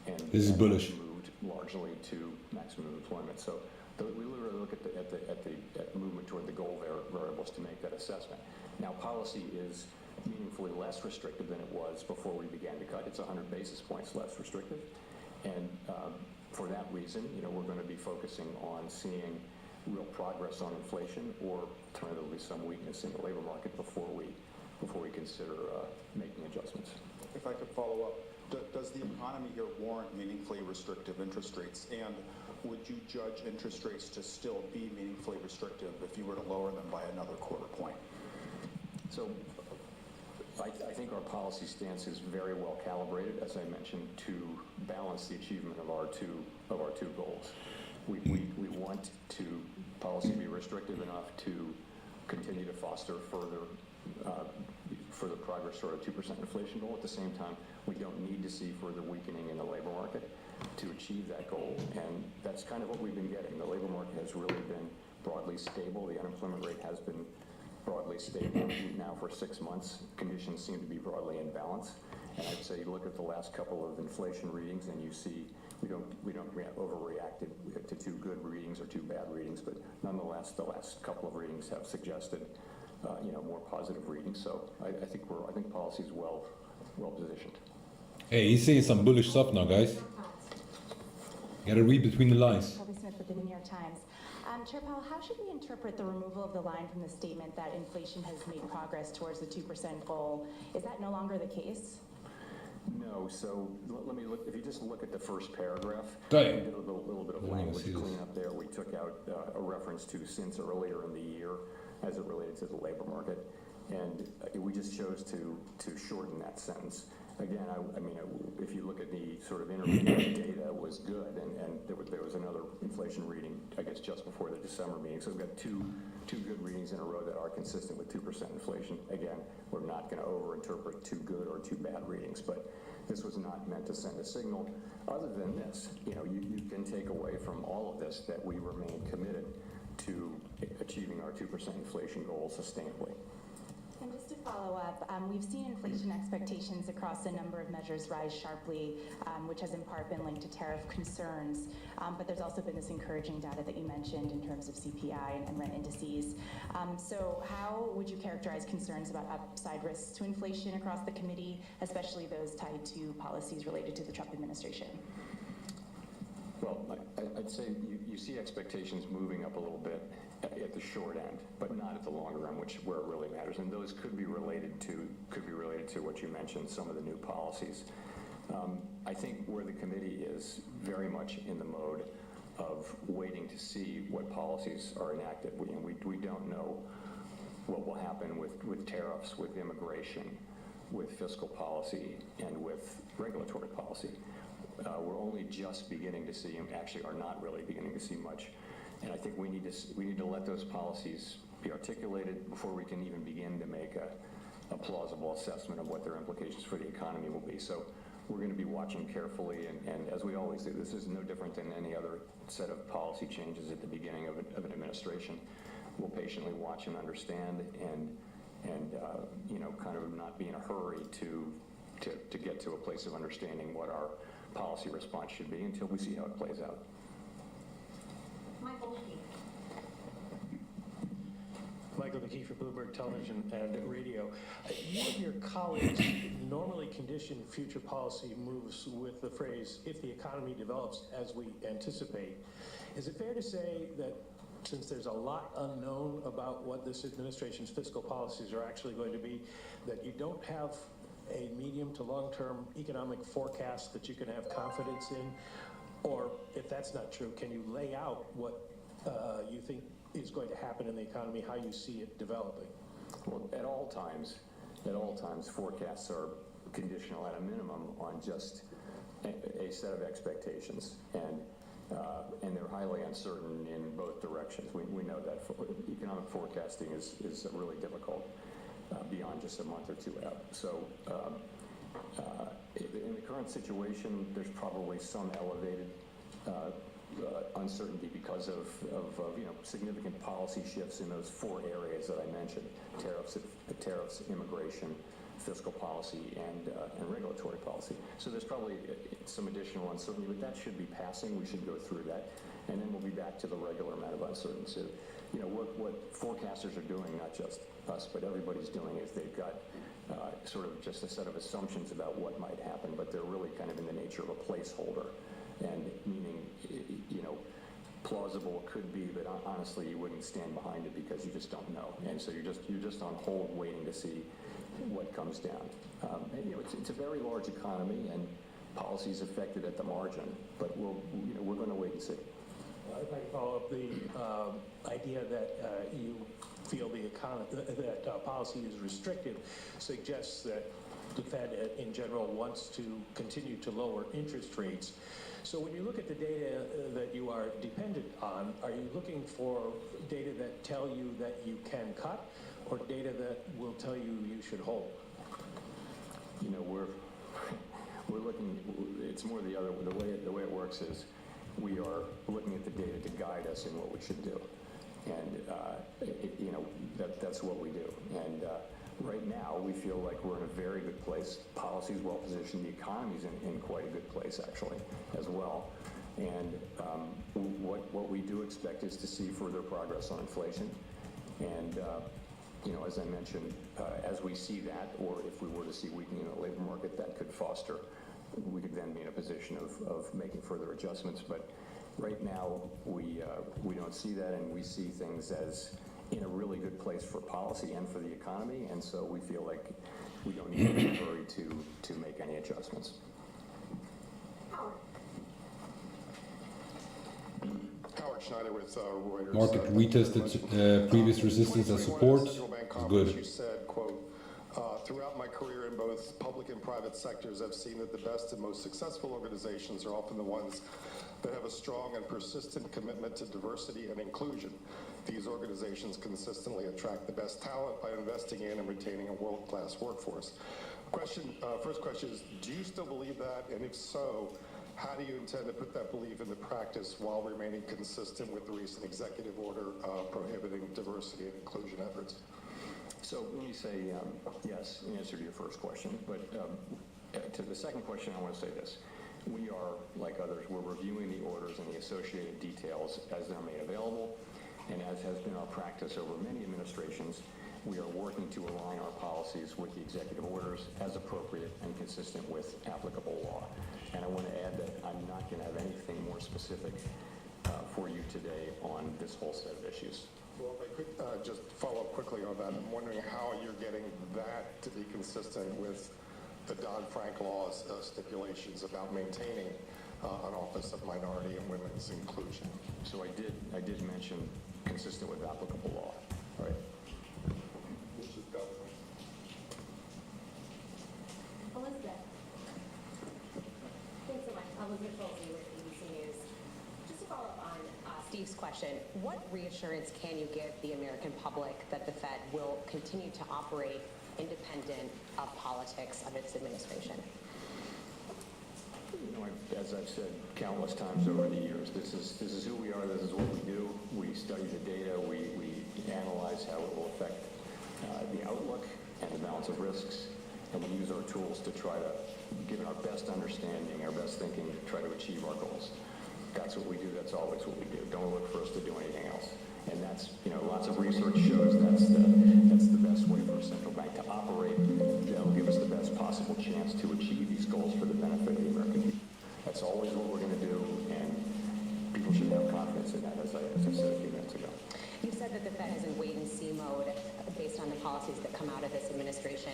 and this is bullish. Moved largely to maximum employment. So we literally look at the movement toward the goal variables to make that assessment. Now, policy is meaningfully less restrictive than it was before we began to cut. It's 100 basis points less restrictive, and for that reason, we're going to be focusing on seeing real progress on inflation, or alternatively some weakness in the labor market before we consider making adjustments. If I could follow up, does the economy here warrant meaningfully restrictive interest rates? And would you judge interest rates to still be meaningfully restrictive if you were to lower them by another quarter point? So I think our policy stance is very well calibrated, as I mentioned, to balance the achievement of our two goals. We want policy to be restrictive enough to continue to foster further progress toward a 2% inflation goal. At the same time, we don't need to see further weakening in the labor market to achieve that goal, and that's kind of what we've been getting. The labor market has really been broadly stable. The unemployment rate has been broadly stable now for 6 months. Conditions seem to be broadly in balance, and I'd say you look at the last couple of inflation readings and you see we don't overreact to two good readings or two bad readings, but nonetheless the last couple of readings have suggested more positive readings. So I think policy is well positioned. Hey, he's saying some bullish stuff now, guys. Gotta read between the lines. Toby Smith with the New York Times. Chair Powell, how should we interpret the removal of the line from the statement that inflation has made progress towards the 2% goal? Is that no longer the case? No. So let me look. If you just look at the first paragraph, Right. we did a little bit of language cleanup there. We took out a reference to since earlier in the year as it related to the labor market, and we just chose to shorten that sentence. Again, I mean, if you look at the sort of intermediate data, was good, and there was another inflation reading, I guess, just before the December meeting. So we've got two good readings in a row that are consistent with 2% inflation. Again, we're not going to overinterpret two good or two bad readings, but this was not meant to send a signal. Other than this, you can take away from all of this that we remain committed to achieving our 2% inflation goal sustainably. And just to follow up, we've seen inflation expectations across a number of measures rise sharply, which has in part been linked to tariff concerns. But there's also been this encouraging data that you mentioned in terms of CPI and rent indices. So how would you characterize concerns about upside risks to inflation across the committee, especially those tied to policies related to the Trump administration? Well, I'd say you see expectations moving up a little bit at the short end, but not at the longer end, where it really matters. And those could be related to what you mentioned, some of the new policies. I think where the committee is very much in the mode of waiting to see what policies are enacted. We don't know what will happen with tariffs, with immigration, with fiscal policy, and with regulatory policy. We're only just beginning to see, and actually are not really beginning to see much. And I think we need to let those policies be articulated before we can even begin to make a plausible assessment of what their implications for the economy will be. So we're going to be watching carefully, and as we always do, this is no different than any other set of policy changes at the beginning of an administration. We'll patiently watch and understand, and kind of not be in a hurry to get to a place of understanding what our policy response should be until we see how it plays out. Michael McKee for Bloomberg Television and Radio. You and your colleagues normally condition future policy moves with the phrase, if the economy develops as we anticipate. Is it fair to say that since there's a lot unknown about what this administration's fiscal policies are actually going to be, that you don't have a medium to long-term economic forecast that you can have confidence in? Or if that's not true, can you lay out what you think is going to happen in the economy, how you see it developing? Well, at all times, forecasts are conditional at a minimum on just a set of expectations, and they're highly uncertain in both directions. We know that economic forecasting is really difficult beyond just a month or two out. So in the current situation, there's probably some elevated uncertainty because of significant policy shifts in those four areas that I mentioned: tariffs, immigration, fiscal policy, and regulatory policy. So there's probably some additional uncertainty, but that should be passing. We should go through that, and then we'll be back to the regular amount of uncertainty. So, what forecasters are doing, not just us, but everybody's doing, is they've got sort of just a set of assumptions about what might happen, but they're really kind of in the nature of a placeholder, and meaning, plausible could be, but honestly, you wouldn't stand behind it because you just don't know, and so you're just on hold waiting to see what comes down. It's a very large economy, and policy is affected at the margin, but we're going to wait and see. If I can follow up, the idea that you feel that policy is restrictive suggests that the Fed in general wants to continue to lower interest rates. So when you look at the data that you are dependent on, are you looking for data that tell you that you can cut, or data that will tell you you should hold? We're looking. It's more the other. The way it works is we are looking at the data to guide us in what we should do, and that's what we do. And right now, we feel like we're in a very good place. Policy is well positioned. The economy is in quite a good place, actually, as well. And what we do expect is to see further progress on inflation. And as I mentioned, as we see that, or if we were to see weakening in the labor market, that could foster. We could then be in a position of making further adjustments. But right now, we don't see that, and we see things as in a really good place for policy and for the economy, and so we feel like we don't need to be in a hurry to make any adjustments. Howard Schneider with Reuters. Market retested previous resistance and support. It's good. You said, quote, throughout my career in both public and private sectors, I've seen that the best and most successful organizations are often the ones that have a strong and persistent commitment to diversity and inclusion. These organizations consistently attract the best talent by investing in and retaining a world-class workforce. First question is, do you still believe that? And if so, how do you intend to put that belief into practice while remaining consistent with the recent executive order prohibiting diversity and inclusion efforts? So let me say yes in answer to your first question, but to the second question, I want to say this. We are, like others, we're reviewing the orders and the associated details as they're made available, and as has been our practice over many administrations, we are working to align our policies with the executive orders as appropriate and consistent with applicable law. And I want to add that I'm not going to have anything more specific for you today on this whole set of issues. Well, if I could just follow up quickly on that, I'm wondering how you're getting that to be consistent with the Dodd-Frank law's stipulations about maintaining an Office of Minority and Women's Inclusion. So I did mention consistent with applicable law, right? Elizabeth. Thanks so much. Elizabeth Folsey with ABC News. Just to follow up on Steve's question, what reassurance can you give the American public that the Fed will continue to operate independent of politics of its administration? As I've said countless times over the years, this is who we are. This is what we do. We study the data. We analyze how it will affect the outlook and the balance of risks, and we use our tools to try to, given our best understanding, our best thinking, to try to achieve our goals. That's what we do. That's always what we do. Don't look for us to do anything else. And that's, lots of research shows that's the best way for a central bank to operate. That'll give us the best possible chance to achieve these goals for the benefit of the American people. That's always what we're going to do, and people should have confidence in that, as I said a few minutes ago. You said that the Fed is in wait-and-see mode based on the policies that come out of this administration.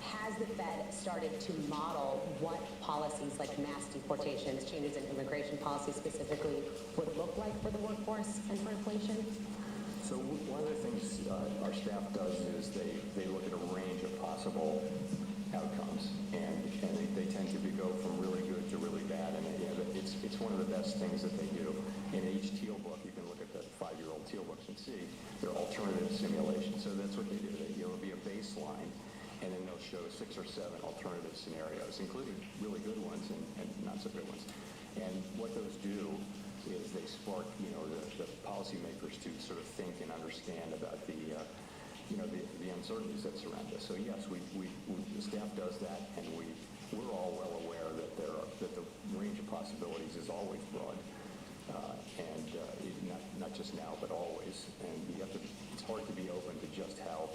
Has the Fed started to model what policies like mass deportations, changes in immigration policy specifically, would look like for the workforce and for inflation? So one of the things our staff does is they look at a range of possible outcomes, and they tend to go from really good to really bad, and it's one of the best things that they do. In each teal book, you can look at the 5-year-old teal books and see they're alternative simulations. So that's what they do. It'll be a baseline, and then they'll show 6 or 7 alternative scenarios, including really good ones and not so good ones. And what those do is they spark, the policymakers to sort of think and understand about the uncertainties that surround us. So yes, the staff does that, and we're all well aware that that the range of possibilities is always broad, and not just now, but always. And it's hard to be open to just how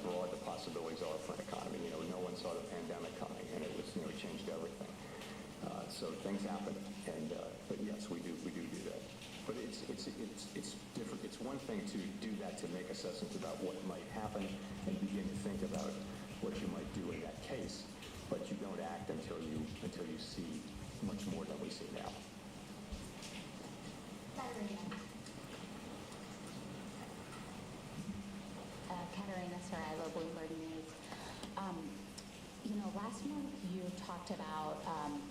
broad the possibilities are for an economy. No one saw the pandemic coming, and it was changed everything. So things happen, and but yes, we do that. But it's different. It's one thing to do that, to make assessments about what might happen and begin to think about what you might do in that case. But you don't act until you see much more than we see now. Katerina Saraiva, Bloomberg News. Last month you talked about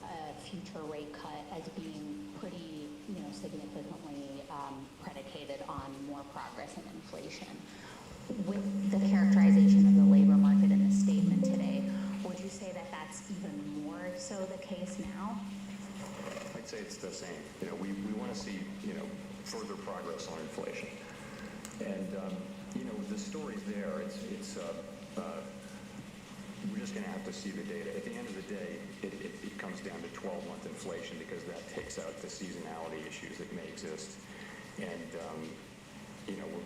a future rate cut as being pretty, significantly predicated on more progress in inflation. With the characterization of the labor market in the statement today, would you say that that's even more so the case now? I'd say it's the same. We want to see, further progress on inflation. And, the story's there. We're just going to have to see the data. At the end of the day, it comes down to 12-month inflation, because that takes out the seasonality issues that may exist. And,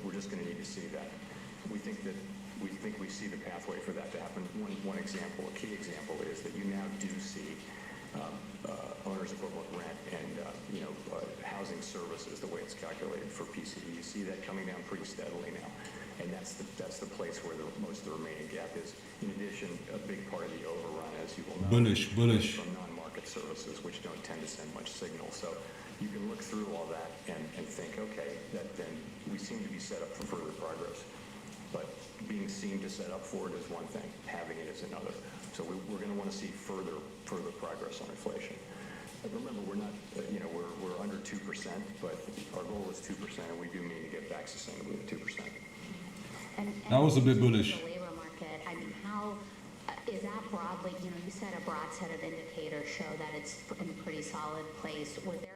we're just going to need to see that. We think we see the pathway for that to happen. One example, a key example, is that you now do see owner's equivalent rent and housing services, the way it's calculated for PCE. You see that coming down pretty steadily now, and that's the place where most of the remaining gap is. In addition, a big part of the overrun, as you will know, Bullish. is from non-market services, which don't tend to send much signal. So you can look through all that and think, okay, then we seem to be set up for further progress. But being seen to set up for it is one thing, having it is another. So we're going to want to see further progress on inflation. But remember, we're not, we're under 2%, but our goal is 2%, and we do mean to get back sustainably to 2%. And That was a bit bullish. The labor market, how is that broadly, you said a broad set of indicators show that it's in a pretty solid place. Were there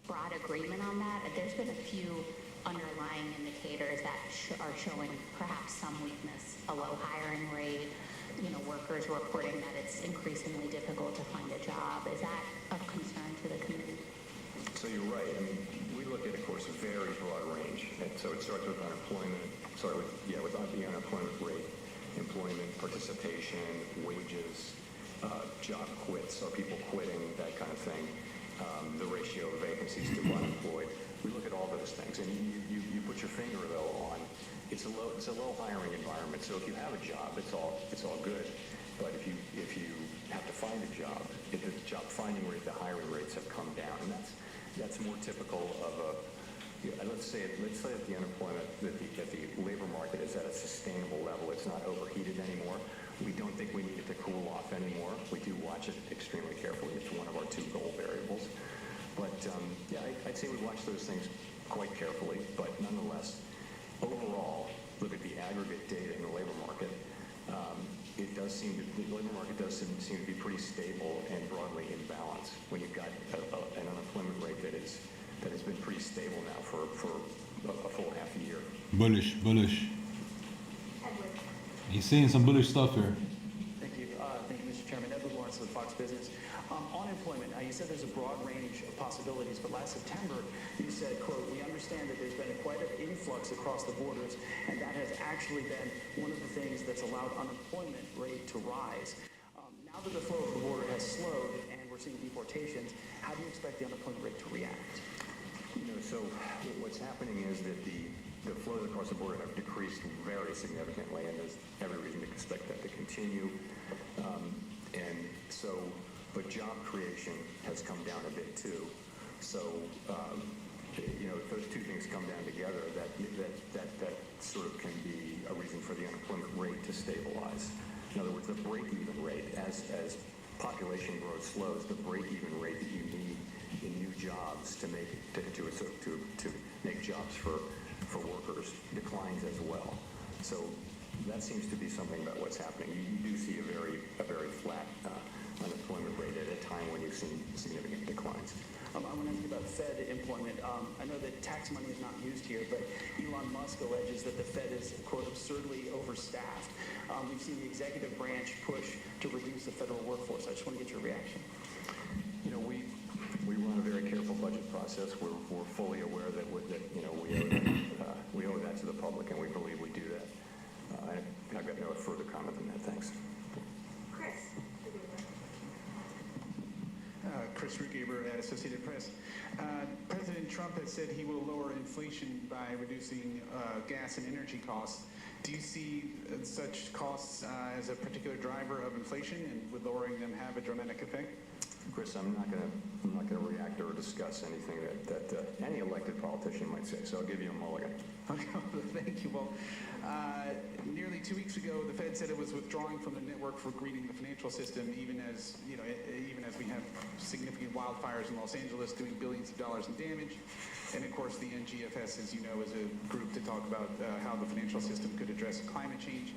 broad agreement on that? There's been a few underlying indicators that are showing perhaps some weakness, a low hiring rate, workers reporting that it's increasingly difficult to find a job. Is that of concern to the committee? So you're right. We look at, of course, a very broad range. And so it starts with unemployment, with the unemployment rate, employment participation, wages, job quits, so people quitting, that kind of thing, the ratio of vacancies to unemployed. We look at all those things, and you put your finger, though, on it's a low hiring environment. So if you have a job, it's all good. But if you have to find a job, if the job finding rate, the hiring rates have come down, and that's more typical of let's say that the unemployment, that the labor market is at a sustainable level. It's not overheated anymore. We don't think we need it to cool off anymore. We do watch it extremely carefully. It's one of our 2 goal variables. But I'd say we watch those things quite carefully. But nonetheless, overall, look at the aggregate data in the labor market. The labor market does seem to be pretty stable and broadly in balance when you've got an unemployment rate that has been pretty stable now for a full half a year. Bullish. He's seeing some bullish stuff here. Thank you, Mr. Chairman. Edward Lawrence with Fox Business. On employment, you said there's a broad range of possibilities, but last September you said, quote, "We understand that there's been quite an influx across the borders, and that has actually been one of the things that's allowed unemployment rate to rise. Now that the flow of the border has slowed and we're seeing deportations, how do you expect the unemployment rate to react?" So what's happening is that the flows across the border have decreased very significantly, and there's every reason to expect that to continue. But job creation has come down a bit too. So, if those two things come down together, that sort of can be a reason for the unemployment rate to stabilize. In other words, the break-even rate, as population growth slows, the break-even rate that you need in new jobs to make jobs for workers declines as well. So that seems to be something about what's happening. You do see a very flat unemployment rate at a time when you've seen significant declines. I want to ask you about Fed employment. I know that tax money is not used here, but Elon Musk alleges that the Fed is, quote, absurdly overstaffed. We've seen the executive branch push to reduce the federal workforce. I just want to get your reaction. We run a very careful budget process. We're fully aware that we owe that to the public, and we believe we do that. I've got no further comment than that. Thanks. Chris Rugaber at Associated Press. President Trump has said he will lower inflation by reducing gas and energy costs. Do you see such costs as a particular driver of inflation, and would lowering them have a dramatic effect? Chris, I'm not going to react or discuss anything that any elected politician might say. So I'll give you a mulligan. Okay, thank you. Well, nearly 2 weeks ago, the Fed said it was withdrawing from the network for greening the financial system, even as we have significant wildfires in Los Angeles doing billions of dollars in damage. And of course, the NGFS, as you know, is a group to talk about how the financial system could address climate change.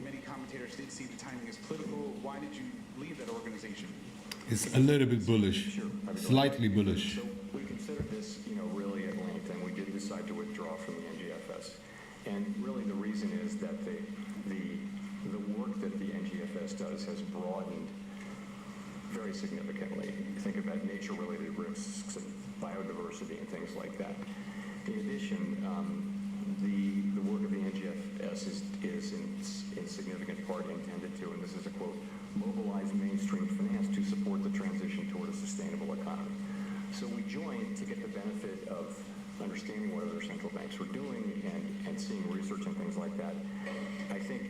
Many commentators did see the timing as political. Why did you leave that organization? It's a little bit bullish, Sure. slightly bullish. So we considered this, really at length, and we did decide to withdraw from the NGFS. And really the reason is that the work that the NGFS does has broadened very significantly. Think about nature-related risks and biodiversity and things like that. In addition, the work of the NGFS is in significant part intended to, and this is a quote, mobilize mainstream finance to support the transition toward a sustainable economy. So we joined to get the benefit of understanding what other central banks were doing and seeing research and things like that. I think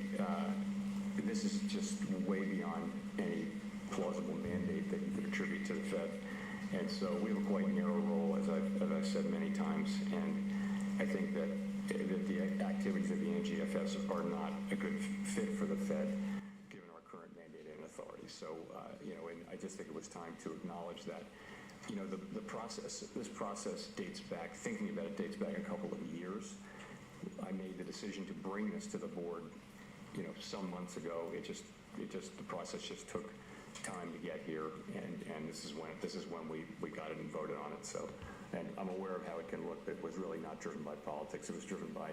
this is just way beyond any plausible mandate that you could attribute to the Fed. And so we have a quite narrow role, as I've said many times, and I think that the activities of the NGFS are not a good fit for the Fed, given our current mandate and authority. So, and I just think it was time to acknowledge that, this process dates back, thinking about it dates back a couple of years. I made the decision to bring this to the board, some months ago. The process just took time to get here, and this is when we got it and voted on it. So, and I'm aware of how it can look, but it was really not driven by politics. It was driven by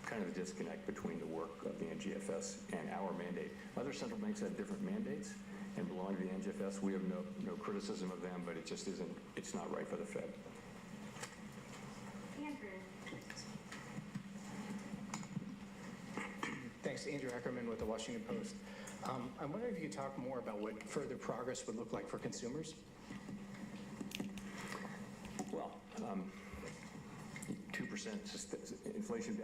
kind of a disconnect between the work of the NGFS and our mandate. Other central banks have different mandates and belong to the NGFS. We have no criticism of them, but it just isn't, it's not right for the Fed. Thanks. Andrew Ackerman with the Washington Post. I'm wondering if you could talk more about what further progress would look like for consumers. Well, 2% inflation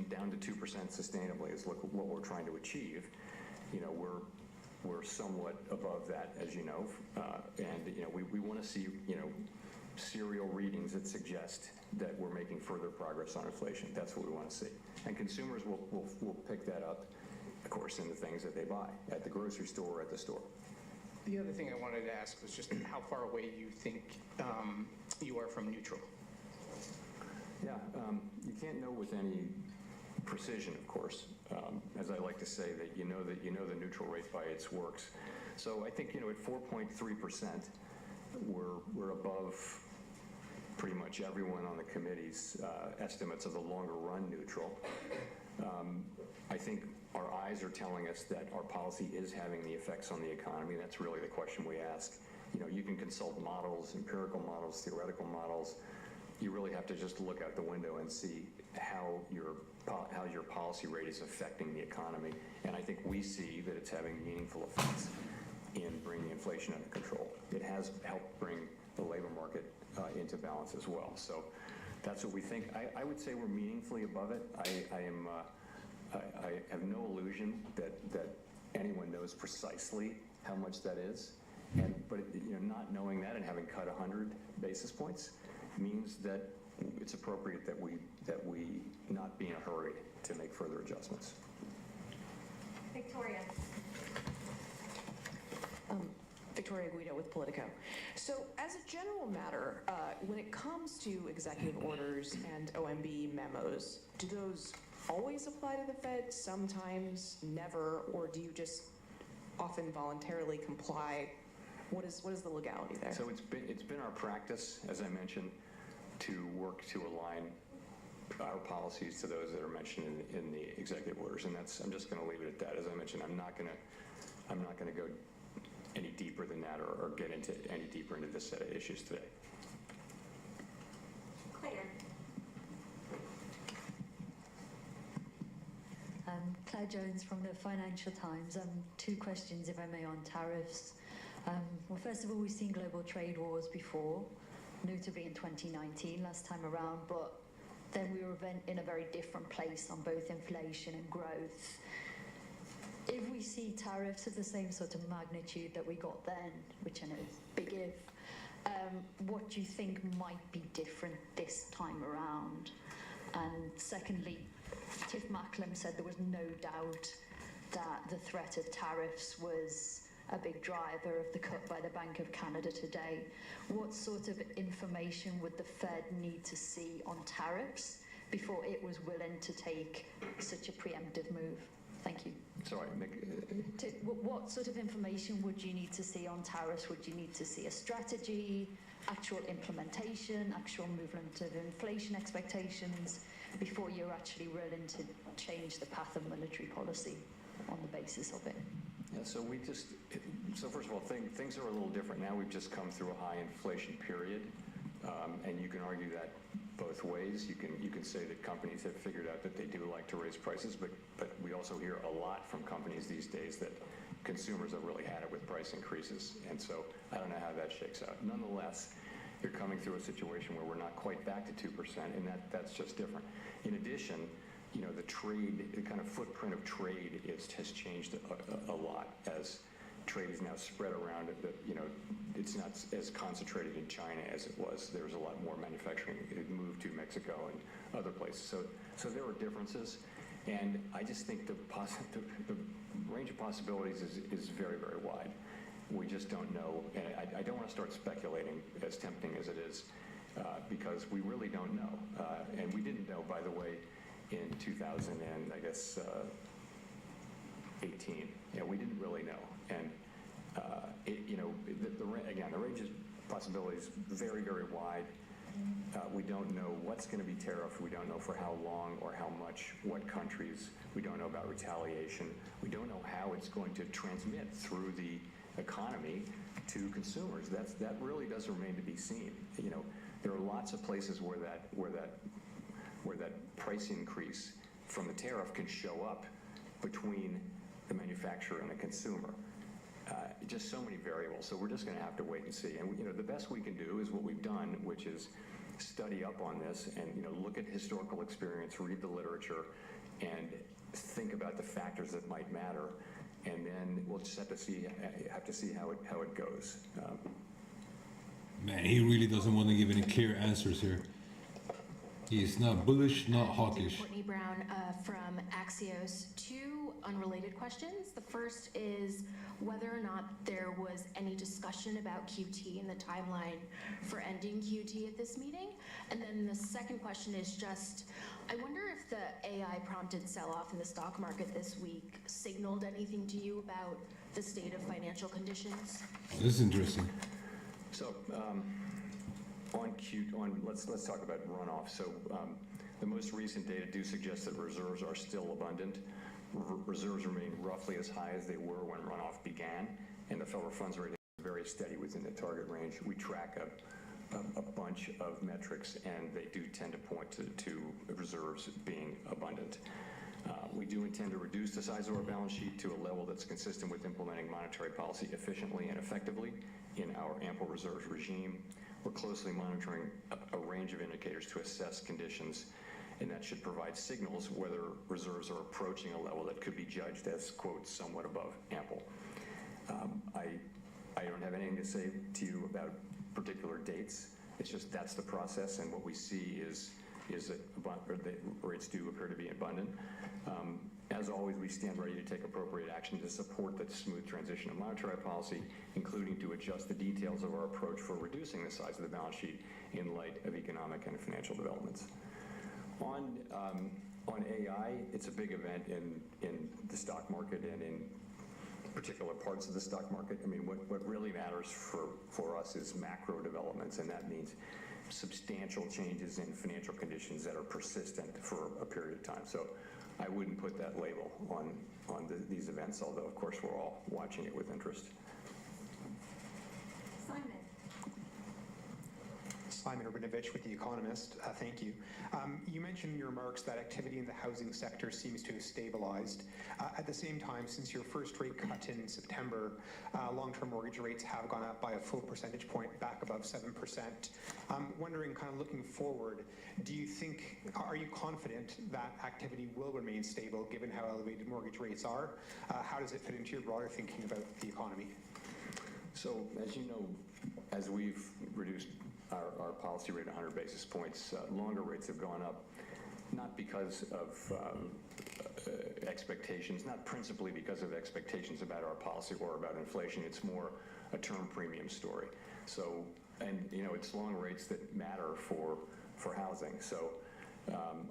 down to 2% sustainably is what we're trying to achieve. We're somewhat above that, as you know, and we want to see serial readings that suggest that we're making further progress on inflation. That's what we want to see, and consumers will pick that up, of course, in the things that they buy at the grocery store or at the store. The other thing I wanted to ask was just how far away you think you are from neutral. Yeah, you can't know with any precision, of course. As I like to say, that you know the neutral rate by its works. So I think at 4.3%, we're above pretty much everyone on the committee's estimates of the longer run neutral. I think our eyes are telling us that our policy is having the effects on the economy. That's really the question we ask. You can consult models, empirical models, theoretical models. You really have to just look out the window and see how your policy rate is affecting the economy. And I think we see that it's having meaningful effects in bringing inflation under control. It has helped bring the labor market into balance as well. So that's what we think. I would say we're meaningfully above it. I have no illusion that anyone knows precisely how much that is. But not knowing that and having cut 100 basis points means that it's appropriate that we not be in a hurry to make further adjustments. Victoria. Victoria Guido with Politico. So as a general matter, when it comes to executive orders and OMB memos, do those always apply to the Fed, sometimes, never, or do you just often voluntarily comply? What is the legality there? So it's been our practice, as I mentioned, to work to align our policies to those that are mentioned in the executive orders, and I'm just going to leave it at that. As I mentioned, I'm not going to go any deeper than that or get into any deeper into this set of issues today. Claire. Claire Jones from the Financial Times. Two questions, if I may, on tariffs. Well, first of all, we've seen global trade wars before, notably in 2019, last time around, but then we were in a very different place on both inflation and growth. If we see tariffs of the same sort of magnitude that we got then, which I know is big if, what do you think might be different this time around? And secondly, Tiff Macklem said there was no doubt that the threat of tariffs was a big driver of the cut by the Bank of Canada today. What sort of information would the Fed need to see on tariffs before it was willing to take such a preemptive move? Thank you. Sorry, what sort of information would you need to see on tariffs? Would you need to see a strategy, actual implementation, actual movement of inflation expectations before you're actually willing to change the path of monetary policy on the basis of it? Yeah, so first of all, things are a little different now. We've just come through a high inflation period, and you can argue that both ways. You can say that companies have figured out that they do like to raise prices, but we also hear a lot from companies these days that consumers have really had it with price increases, and so I don't know how that shakes out. Nonetheless, you're coming through a situation where we're not quite back to 2%, and that's just different. In addition, the trade, the kind of footprint of trade has changed a lot as trade is now spread around. It's not as concentrated in China as it was. There's a lot more manufacturing. It moved to Mexico and other places. So there are differences, and I just think the range of possibilities is very, very wide. We just don't know, and I don't want to start speculating, as tempting as it is, because we really don't know, and we didn't know, by the way, in 2018. We didn't really know, and the range of possibilities very, very wide. We don't know what's going to be tariffed. We don't know for how long or how much, what countries. We don't know about retaliation. We don't know how it's going to transmit through the economy to consumers. That really does remain to be seen. There are lots of places where that price increase from the tariff can show up between the manufacturer and the consumer. Just so many variables. So we're just going to have to wait and see. And the best we can do is what we've done, which is study up on this and look at historical experience, read the literature, and think about the factors that might matter. And then we'll just have to see how it goes. Man, he really doesn't want to give any clear answers here. He's not bullish, not hawkish. Courtney Brown from Axios. Two unrelated questions. The first is whether or not there was any discussion about QT and the timeline for ending QT at this meeting. And then the second question is just, I wonder if the AI-prompted sell-off in the stock market this week signaled anything to you about the state of financial conditions? Oh, this is interesting. So, let's talk about runoff. So the most recent data do suggest that reserves are still abundant. Reserves remain roughly as high as they were when runoff began, and the federal funds rate is very steady within the target range. We track a bunch of metrics, and they do tend to point to reserves being abundant. We do intend to reduce the size of our balance sheet to a level that's consistent with implementing monetary policy efficiently and effectively in our ample reserves regime. we're closely monitoring a range of indicators to assess conditions, and that should provide signals whether reserves are approaching a level that could be judged as, quote, somewhat above ample. I don't have anything to say to you about particular dates. It's just that's the process, and what we see is that rates do appear to be abundant. As always, we stand ready to take appropriate action to support the smooth transition of monetary policy, including to adjust the details of our approach for reducing the size of the balance sheet in light of economic and financial developments. On AI, it's a big event in the stock market and in particular parts of the stock market. I mean, what really matters for us is macro developments, and that means substantial changes in financial conditions that are persistent for a period of time. So I wouldn't put that label on these events, although, of course, we're all watching it with interest. Simon Urbanovich with The Economist. Thank you. You mentioned in your remarks that activity in the housing sector seems to have stabilized. At the same time, since your first rate cut in September, long-term mortgage rates have gone up by a full percentage point, back above 7%. I'm wondering, kind of looking forward, are you confident that activity will remain stable given how elevated mortgage rates are? How does it fit into your broader thinking about the economy? So, as you know, as we've reduced our policy rate 100 basis points, longer rates have gone up, not because of expectations, not principally because of expectations about our policy or about inflation. It's more a term premium story. So, and you know, it's long rates that matter for housing. So,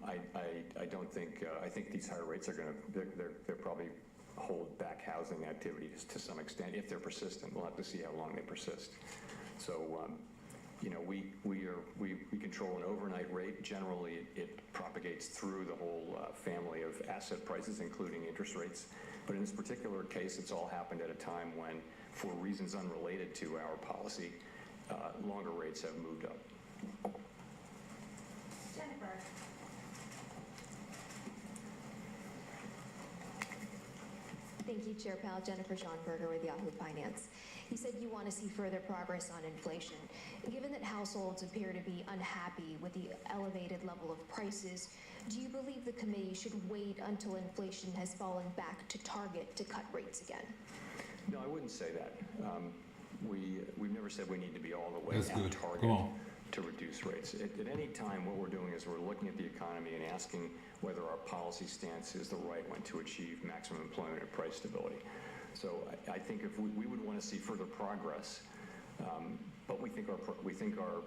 I don't think I think these higher rates are they're probably hold back housing activities to some extent if they're persistent. We'll have to see how long they persist. So. You know, we control an overnight rate. Generally, it propagates through the whole family of asset prices, including interest rates. But in this particular case, it's all happened at a time when, for reasons unrelated to our policy, longer rates have moved up. Jennifer. Thank you, Chair Powell. Jennifer Schonberger with Yahoo Finance. You said you want to see further progress on inflation. Given that households appear to be unhappy with the elevated level of prices, do you believe the committee should wait until inflation has fallen back to target to cut rates again? No, I wouldn't say that. We've never said we need to be all the way That's at good. target Come on. to reduce rates. At any time, what we're doing is we're looking at the economy and asking whether our policy stance is the right one to achieve maximum employment and price stability. So I think if we would want to see further progress, but we think our,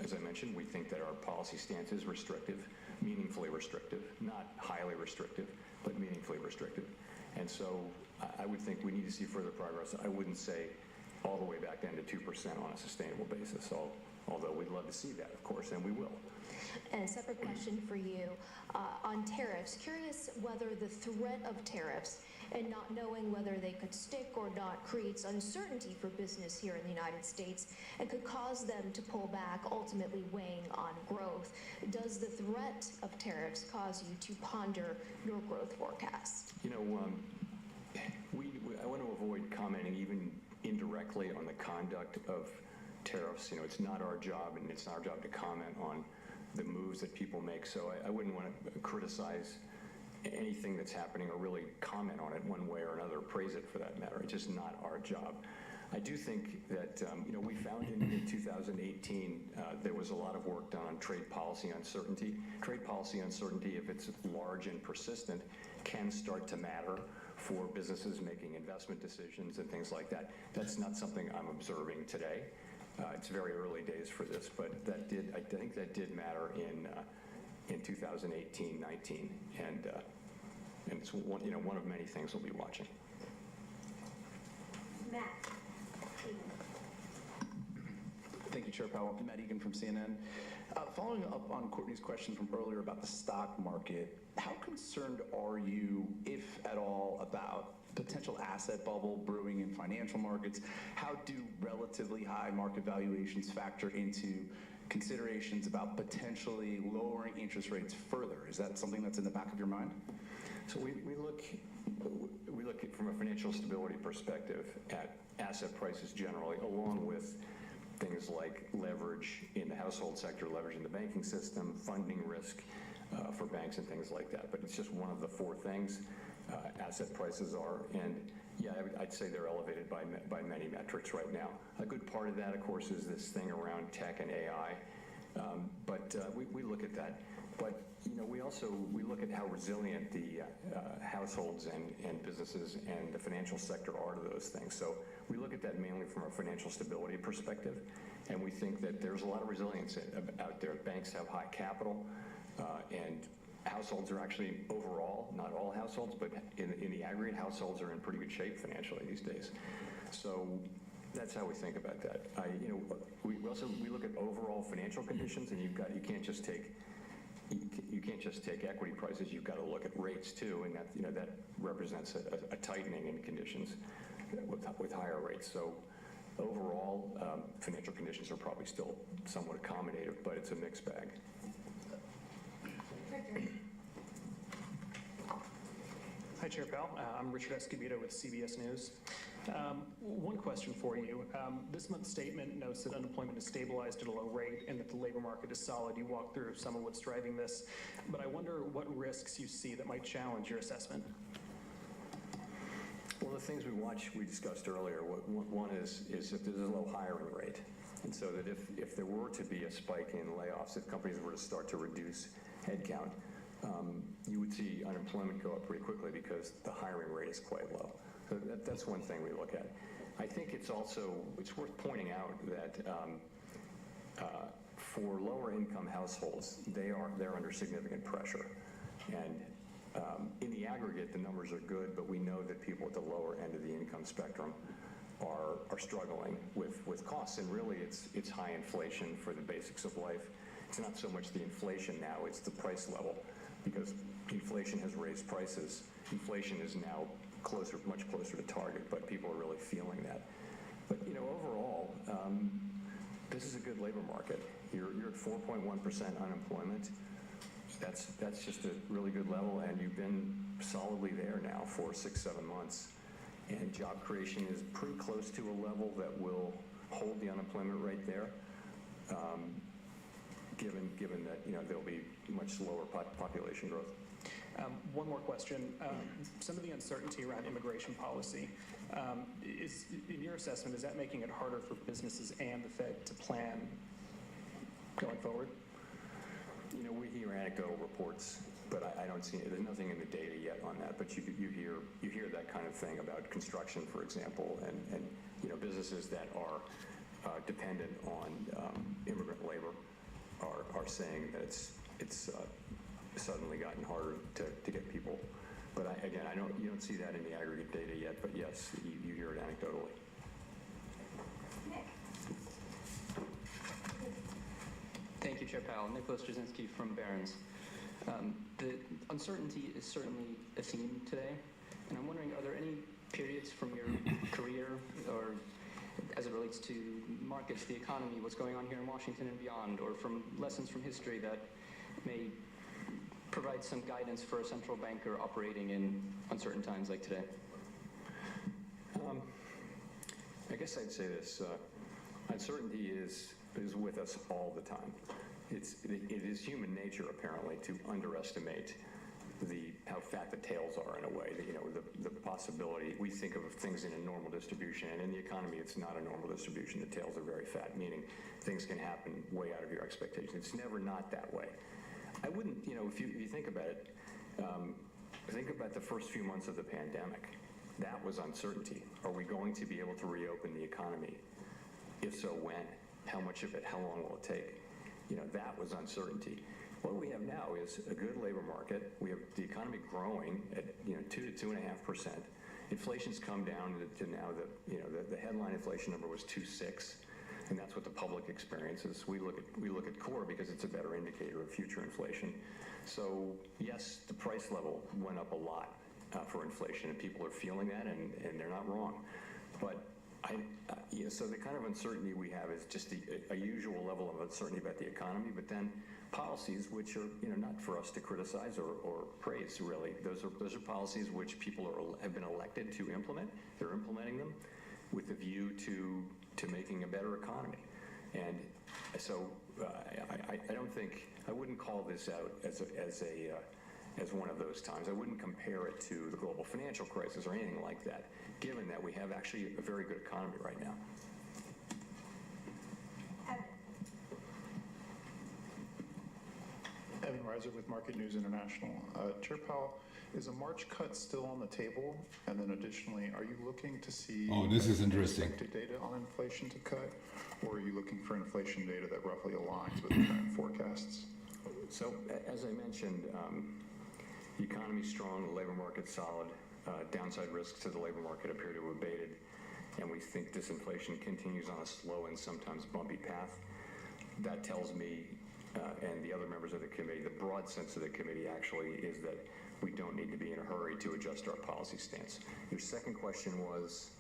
as I mentioned, we think that our policy stance is restrictive, meaningfully restrictive, not highly restrictive, but meaningfully restrictive. And so I would think we need to see further progress. I wouldn't say all the way back down to 2% on a sustainable basis, although we'd love to see that, of course, and we will. And a separate question for you on tariffs. Curious whether the threat of tariffs and not knowing whether they could stick or not creates uncertainty for business here in the United States and could cause them to pull back, ultimately weighing on growth. Does the threat of tariffs cause you to ponder your growth forecast? You know, I want to avoid commenting even indirectly on the conduct of tariffs. You know, it's not our job, and it's not our job to comment on the moves that people make. So I wouldn't want to criticize anything that's happening or really comment on it one way or another, praise it for that matter. It's just not our job. I do think that, you know, we found in 2018 there was a lot of work done on trade policy uncertainty. Trade policy uncertainty, if it's large and persistent, can start to matter for businesses making investment decisions and things like that. That's not something I'm observing today. It's very early days for this, but I think that did matter in 2018-19, and it's one of many things we'll be watching. Matt. Thank you, Chair Powell. Matt Egan from CNN. Following up on Courtney's question from earlier about the stock market, how concerned are you, if at all, about potential asset bubble brewing in financial markets? How do relatively high market valuations factor into considerations about potentially lowering interest rates further? Is that something that's in the back of your mind? So we look from a financial stability perspective at asset prices generally, along with things like leverage in the household sector, leverage in the banking system, funding risk for banks and things like that. But it's just one of the four things asset prices are. And yeah, I'd say they're elevated by many metrics right now. A good part of that, of course, is this thing around tech and AI. But we look at that. But you know, we look at how resilient the households and businesses and the financial sector are to those things. So we look at that mainly from a financial stability perspective, and we think that there's a lot of resilience out there. Banks have high capital, and households are actually overall, not all households, but in the aggregate, households are in pretty good shape financially these days. So that's how we think about that. You know, we look at overall financial conditions, and you can't just take equity prices. You've got to look at rates too, and that, you know, that represents a tightening in conditions with higher rates. So overall, financial conditions are probably still somewhat accommodative, but it's a mixed bag. Hi, Chair Powell. I'm Richard Escobedo with CBS News. One question for you. This month's statement notes that unemployment is stabilized at a low rate and that the labor market is solid. You walked through some of what's driving this, but I wonder what risks you see that might challenge your assessment. Well, the things we discussed earlier, one is if there's a low hiring rate. And so that if there were to be a spike in layoffs, if companies were to start to reduce headcount, you would see unemployment go up pretty quickly because the hiring rate is quite low. So that's one thing we look at. I think it's worth pointing out that for lower income households, they're under significant pressure. And in the aggregate, the numbers are good, but we know that people at the lower end of the income spectrum are struggling with costs. And really, it's high inflation for the basics of life. It's not so much the inflation now, it's the price level, because inflation has raised prices. Inflation is now much closer to target, but people are really feeling that. But you know, overall, this is a good labor market. You're at 4.1% unemployment. That's just a really good level, and you've been solidly there now for 6-7 months. And job creation is pretty close to a level that will hold the unemployment rate there. Given that, you know, there'll be much lower population growth. One more question. Some of the uncertainty around immigration policy, in your assessment, is that making it harder for businesses and the Fed to plan going forward? You know, we hear anecdotal reports, but I don't see it. There's nothing in the data yet on that. But you hear that kind of thing about construction, for example, and you know, businesses that are dependent on immigrant labor are saying that it's suddenly gotten harder to get people. But you don't see that in the aggregate data yet. But yes, you hear it anecdotally. Thank you, Chair Powell. Nicholas Jasinski from Barron's. The uncertainty is certainly a theme today, and I'm wondering, are there any periods from your career, or as it relates to markets, the economy, what's going on here in Washington and beyond, or from lessons from history that may provide some guidance for a central banker operating in uncertain times like today? I guess I'd say this. Uncertainty is with us all the time. It is human nature, apparently, to underestimate how fat the tails are in a way. The possibility, we think of things in a normal distribution, and in the economy, it's not a normal distribution. The tails are very fat, meaning things can happen way out of your expectations. It's never not that way. I wouldn't, if you think about it, think about the first few months of the pandemic. That was uncertainty. Are we going to be able to reopen the economy? If so, when? How much of it? How long will it take? That was uncertainty. What we have now is a good labor market. We have the economy growing at 2 to 2.5%. Inflation's come down to now the headline inflation number was 2.6, and that's what the public experiences. We look at core because it's a better indicator of future inflation. So yes, the price level went up a lot for inflation, and people are feeling that, and they're not wrong. But so the kind of uncertainty we have is just a usual level of uncertainty about the economy, but then policies which are not for us to criticize or praise, really. Those are policies which people have been elected to implement. They're implementing them with a view to making a better economy. And so I don't think, I wouldn't call this out as one of those times. I wouldn't compare it to the global financial crisis or anything like that, given that we have actually a very good economy right now. Evan Reiser with Market News International. Chair Powell, is a March cut still on the table? And then additionally, are you looking to see this is interesting. expected data on inflation to cut? Or are you looking for inflation data that roughly aligns with the current forecasts? So, as I mentioned, the economy's strong, the labor market's solid, downside risks to the labor market appear to have abated, and we think disinflation continues on a slow and sometimes bumpy path. That tells me, and the other members of the committee, the broad sense of the committee actually is that we don't need to be in a hurry to adjust our policy stance. Your second question was?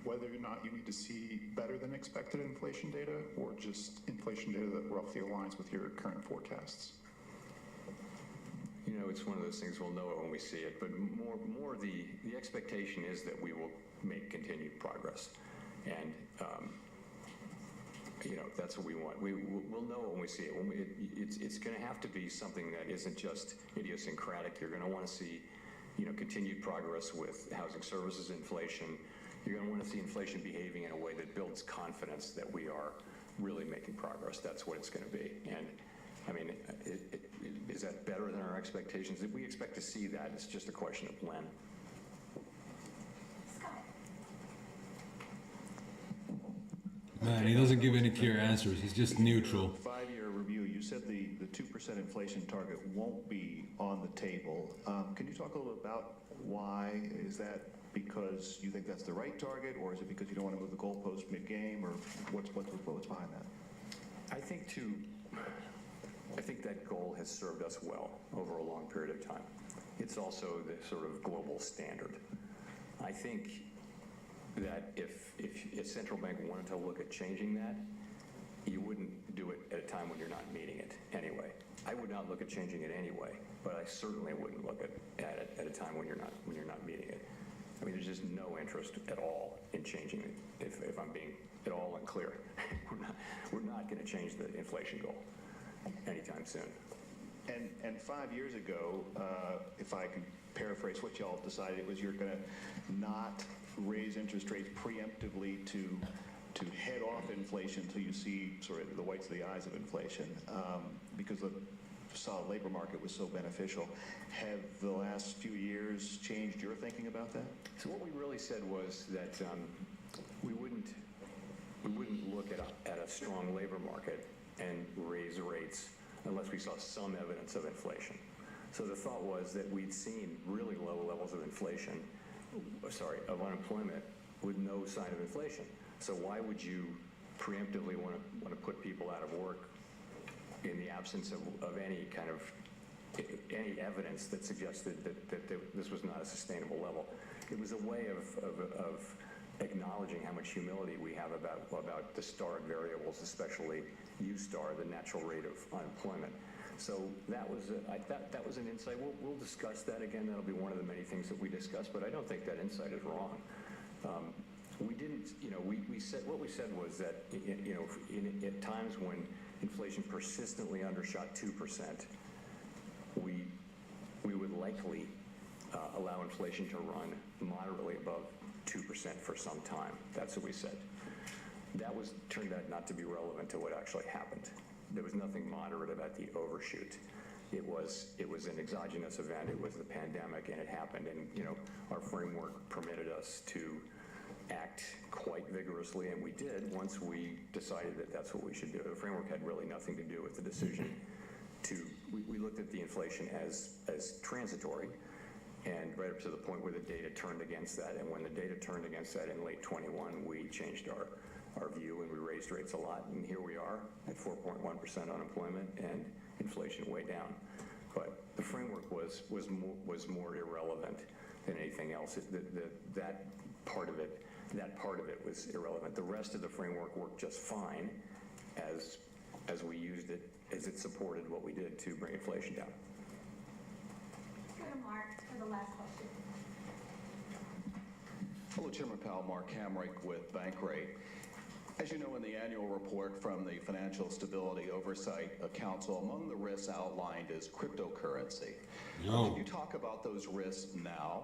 Whether or not you need to see better than expected inflation data or just inflation data that roughly aligns with your current forecasts? You know, it's one of those things, we'll know it when we see it, but more the expectation is that we will make continued progress. And, you know, that's what we want. We'll know it when we see it. It's going to have to be something that isn't just idiosyncratic. You're going to want to see, you know, continued progress with housing services inflation. You're going to want to see inflation behaving in a way that builds confidence that we are really making progress. That's what it's going to be. And I mean, is that better than our expectations? We expect to see that. It's just a question of when. Man, he doesn't give any clear answers. He's just neutral. 5-year review, you said the 2% inflation target won't be on the table. Can you talk a little about why? Is that because you think that's the right target, or is it because you don't want to move the goalpost mid-game, or what's behind that? I think that goal has served us well over a long period of time. It's also the sort of global standard. I think that if a central bank wanted to look at changing that, you wouldn't do it at a time when you're not meeting it anyway. I would not look at changing it anyway, but I certainly wouldn't look at it at a time when you're not meeting it. I mean, there's just no interest at all in changing it. If I'm being at all unclear, we're not going to change the inflation goal anytime soon. And 5 years ago, if I can paraphrase what y'all decided, it was you're going to not raise interest rates preemptively to head off inflation until you see sort of the whites of the eyes of inflation, because the solid labor market was so beneficial. Have the last few years changed your thinking about that? So what we really said was that we wouldn't look at a strong labor market and raise rates unless we saw some evidence of inflation. So the thought was that we'd seen really low levels of of unemployment with no sign of inflation. So why would you preemptively want to put people out of work in the absence of any kind of any evidence that suggested that this was not a sustainable level? It was a way of acknowledging how much humility we have about the starred variables, especially U-star, the natural rate of unemployment. So that was an insight. We'll discuss that again. That'll be one of the many things that we discuss. But I don't think that insight is wrong. We didn't, you know, we said what we said was that, you know, at times when inflation persistently undershot 2%, we would likely allow inflation to run moderately above 2% for some time. That's what we said. That turned out not to be relevant to what actually happened. There was nothing moderate about the overshoot. It was an exogenous event. It was the pandemic, and it happened. And you know, our framework permitted us to act quite vigorously, and we did once we decided that that's what we should do. The framework had really nothing to do with the decision to. We looked at the inflation as transitory, and right up to the point where the data turned against that. And when the data turned against that in late 21, we changed our view and we raised rates a lot. And here we are at 4.1% unemployment and inflation way down. But the framework was more irrelevant than anything else. That part of it was irrelevant. The rest of the framework worked just fine as we used it, as it supported what we did to bring inflation down. Let's go to Mark for the last question. Hello, Chairman Powell. Mark Hamrick with Bankrate. As you know, in the annual report from the Financial Stability Oversight Council, among the risks outlined is cryptocurrency. Can you talk about those risks now?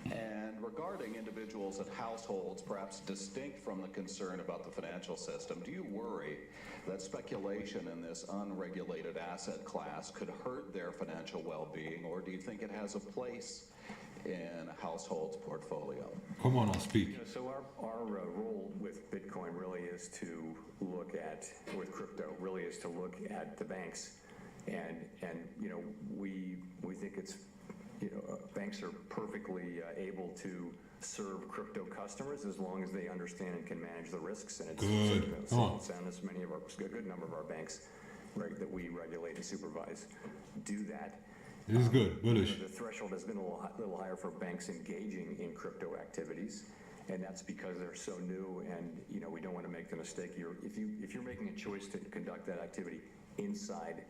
And regarding individuals and households, perhaps distinct from the concern about the financial system, do you worry that speculation in this unregulated asset class could hurt their financial well-being, or do you think it has a place in a household's portfolio? Come on, I'll speak. So our role with Bitcoin really is to look at, with crypto, really is to look at the banks, and we think it's, banks are perfectly able to serve crypto customers as long as they understand and can manage the risks. And it's good. sound as many of a good number of our banks, right, that we regulate and supervise do that. It is good, bullish. The threshold has been a little higher for banks engaging in crypto activities, and that's because they're so new. And we don't want to make the mistake. If you're making a choice to conduct that activity inside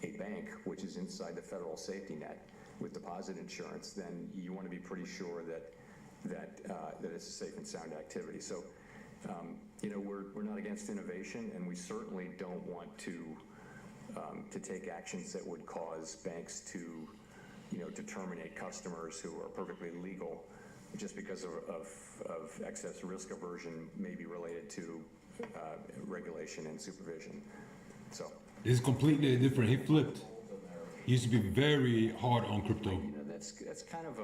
a bank, which is inside the federal safety net with deposit insurance, then you want to be pretty sure that it's a safe and sound activity. So, we're not against innovation, and we certainly don't want to take actions that would cause banks to, to terminate customers who are perfectly legal just because of excess risk aversion, maybe related to regulation and supervision. So it's completely different. He flipped. He used to be very hard on crypto. That's kind of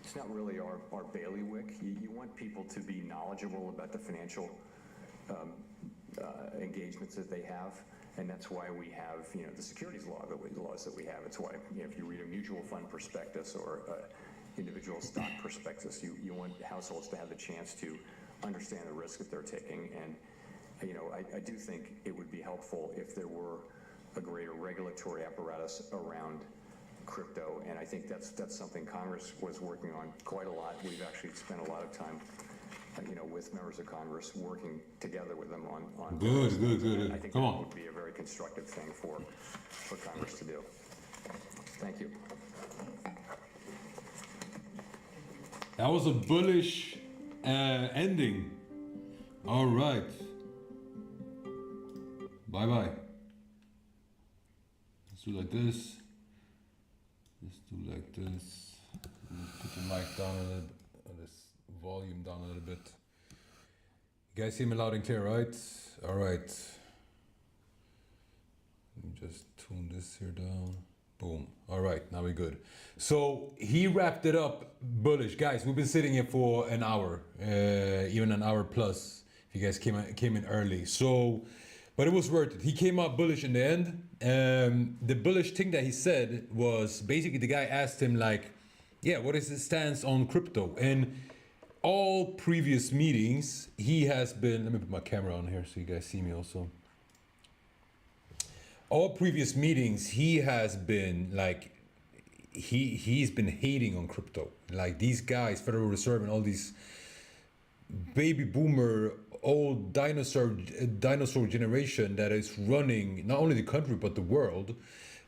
it's not really our bailiwick. You want people to be knowledgeable about the financial engagements that they have. And that's why we have, the securities laws that we have. It's why, if you read a mutual fund prospectus or individual stock prospectus, you want households to have the chance to understand the risk that they're taking. And, I do think it would be helpful if there were a greater regulatory apparatus around crypto. And I think that's something Congress was working on quite a lot. We've actually spent a lot of time with members of Congress, working together with them on Good. I think Come that on. would be a very constructive thing for Congress to do. Thank you. That was a bullish ending. All right. Bye-bye. Let's do like this. Let's do like this. Put the mic down a little, this volume down a little bit. You guys see me loud and clear, right? All right. Let me just tune this here down. Boom. All right, now we're good. So he wrapped it up bullish. Guys, we've been sitting here for an hour, even an hour plus, if you guys came in early. So, but it was worth it. He came out bullish in the end. The bullish thing that he said was basically the guy asked him like, yeah, what is his stance on crypto? And all previous meetings, he has been, let me put my camera on here so you guys see me also. All previous meetings, he has been like, he's been hating on crypto. Like these guys, Federal Reserve and all these baby boomer, old dinosaur generation that is running not only the country but the world.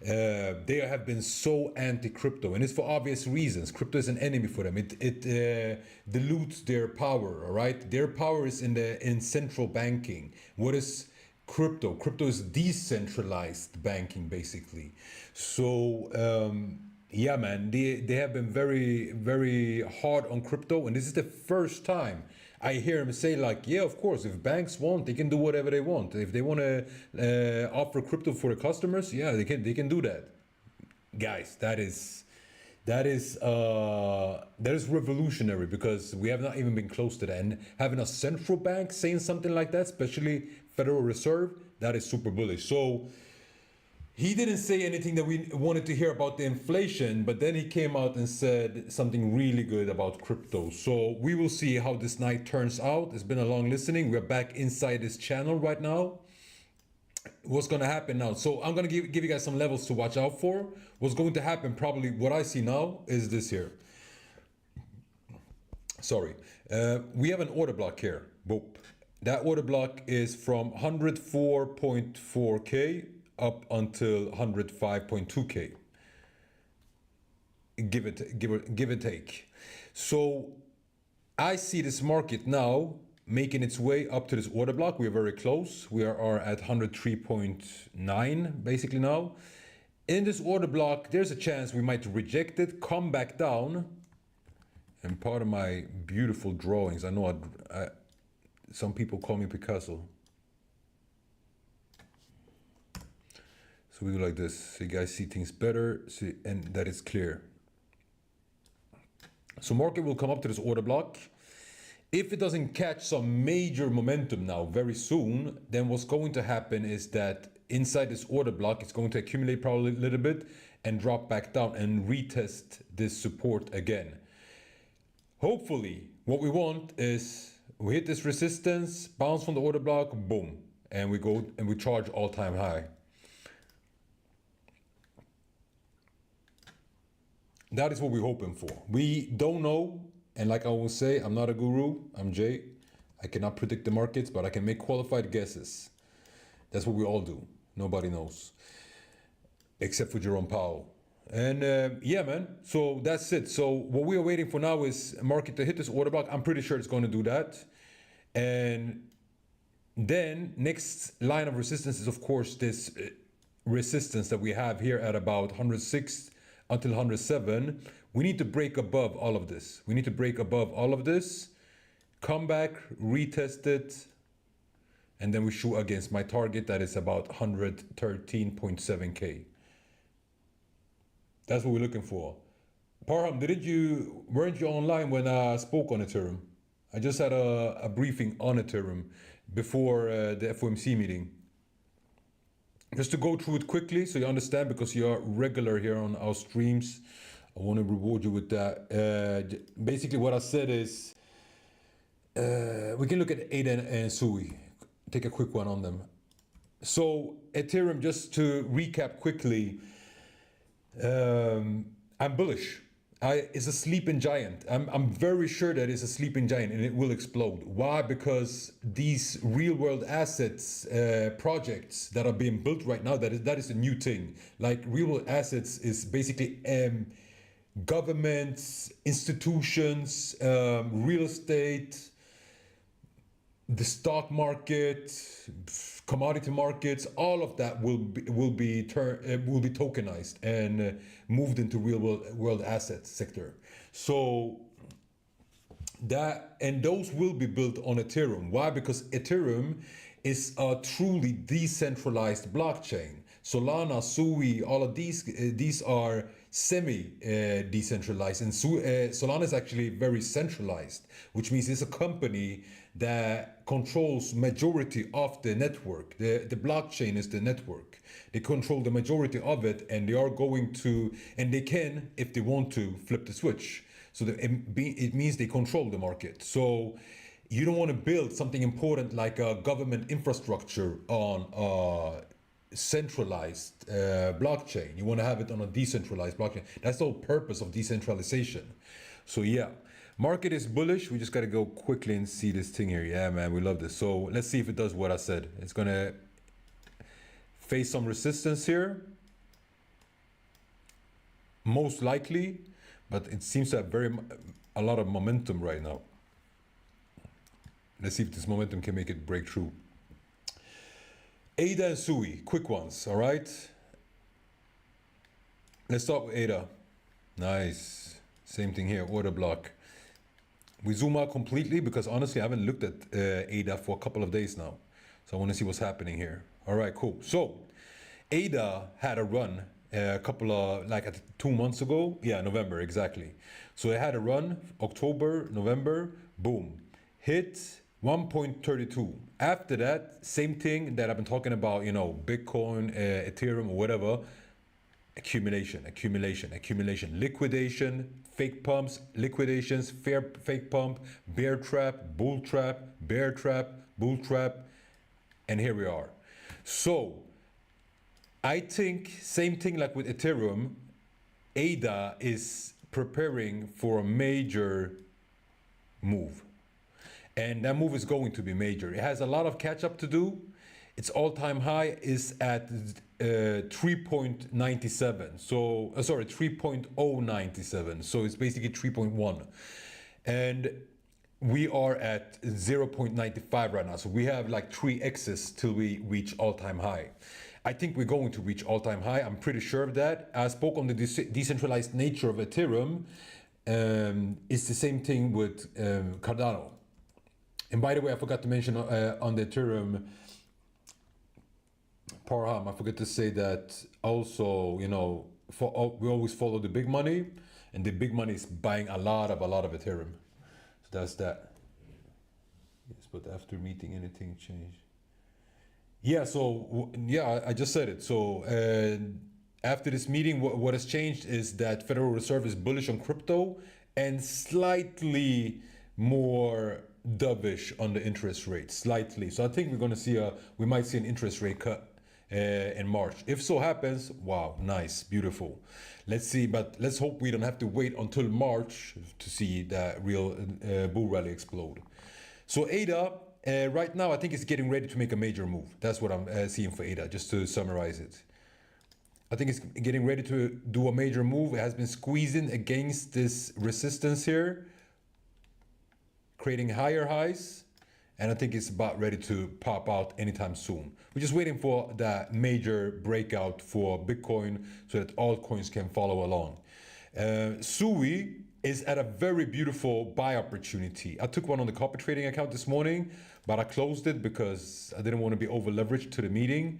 They have been so anti-crypto, and it's for obvious reasons. Crypto is an enemy for them. It dilutes their power. All right, their power is in central banking. What is crypto? Crypto is decentralized banking, basically. So yeah, man, they have been very, very hard on crypto, and this is the first time I hear him say like, yeah, of course, if banks want, they can do whatever they want. If they want to offer crypto for the customers, yeah, they can do that. Guys, that is revolutionary, because we have not even been close to that. And having a central bank saying something like that, especially Federal Reserve, that is super bullish. So he didn't say anything that we wanted to hear about the inflation, but then he came out and said something really good about crypto. So we will see how this night turns out. It's been a long listening. We're back inside this channel right now. What's going to happen now? So I'm going to give you guys some levels to watch out for. What's going to happen, probably what I see now, is this here. Sorry. We have an order block here. Boop. That order block is from 104.4K up until 105.2K. Give it take. So I see this market now making its way up to this order block. We are very close. We are at 103.9 basically now. In this order block, there's a chance we might reject it, come back down. And part of my beautiful drawings, I know some people call me Picasso. So we do like this, so you guys see things better, and that is clear. So market will come up to this order block. If it doesn't catch some major momentum now very soon, then what's going to happen is that inside this order block, it's going to accumulate probably a little bit and drop back down and retest this support again. Hopefully, what we want is we hit this resistance, bounce from the order block, boom, and we go and we charge all-time high. That is what we're hoping for. We don't know, and like I will say, I'm not a guru, I'm Jay. I cannot predict the markets, but I can make qualified guesses. That's what we all do. Nobody knows, except for Jerome Powell. And yeah, man, so that's it. So what we are waiting for now is market to hit this order block. I'm pretty sure it's going to do that. And then next line of resistance is, of course, this resistance that we have here at about 106 until 107. We need to break above all of this. We need to break above all of this, come back, retest it, and then we shoot against my target that is about 113.7K. That's what we're looking for. Parham, weren't you online when I spoke on Ethereum? I just had a briefing on Ethereum before the FOMC meeting. Just to go through it quickly so you understand, because you're regular here on our streams. I want to reward you with that. Basically what I said is, we can look at ADA and SUI. Take a quick one on them. So Ethereum, just to recap quickly, I'm bullish. It's a sleeping giant. I'm very sure that it's a sleeping giant and it will explode. Why? Because these real world assets projects that are being built right now, that is a new thing. Like real world assets is basically governments, institutions, real estate, the stock market, commodity markets, all of that will be tokenized and moved into real world assets sector. So those will be built on Ethereum. Why? Because Ethereum is a truly decentralized blockchain. Solana, Sui, all of these are semi-decentralized, and Solana is actually very centralized, which means it's a company that controls majority of the network. The blockchain is the network. They control the majority of it, and they are going to, and they can, if they want to, flip the switch. So it means they control the market. So you don't want to build something important like a government infrastructure on centralized blockchain. You want to have it on a decentralized blockchain. That's the whole purpose of decentralization. So yeah, market is bullish. We just got to go quickly and see this thing here. Yeah, man, we love this. So let's see if it does what I said. It's going to face some resistance here, most likely, but it seems to have a lot of momentum right now. Let's see if this momentum can make it break through. ADA and SUI, quick ones, all right? Let's start with ADA. Nice. Same thing here, order block. We zoom out completely because honestly, I haven't looked at ADA for a couple of days now. So I want to see what's happening here. All right, cool. So ADA had a run a couple of, like 2 months ago. Yeah, November, exactly. So it had a run, October, November, boom. Hit 1.32. After that, same thing that I've been talking about, you know, Bitcoin, Ethereum, or whatever. Accumulation, liquidation, fake pumps, liquidations, fake pump, bear trap, bull trap, bear trap, bull trap, and here we are. So I think same thing like with Ethereum, ADA is preparing for a major move. And that move is going to be major. It has a lot of catch up to do. Its all-time high is at 3.97. So, sorry, 3.097. So it's basically 3.1. And we are at 0.95 right now. So we have like 3x's till we reach all-time high. I think we're going to reach all-time high. I'm pretty sure of that. I spoke on the decentralized nature of Ethereum. It's the same thing with Cardano. And by the way, I forgot to mention on the Ethereum Parham, I forgot to say that also, you know, we always follow the big money, and the big money is buying a lot of Ethereum. So that's that. Yes, but after meeting, anything changed? Yeah, so yeah, I just said it. So after this meeting, what has changed is that Federal Reserve is bullish on crypto and slightly more dovish on the interest rate, slightly. So I think we're going to see we might see an interest rate cut in March. If so happens, wow, nice, beautiful. Let's see, but let's hope we don't have to wait until March to see that real bull rally explode. So ADA, right now, I think it's getting ready to make a major move. That's what I'm seeing for ADA, just to summarize it. I think it's getting ready to do a major move. It has been squeezing against this resistance here, creating higher highs. And I think it's about ready to pop out anytime soon. We're just waiting for that major breakout for Bitcoin so that altcoins can follow along. SUI is at a very beautiful buy opportunity. I took one on the copy trading account this morning, but I closed it because I didn't want to be over leveraged to the meeting.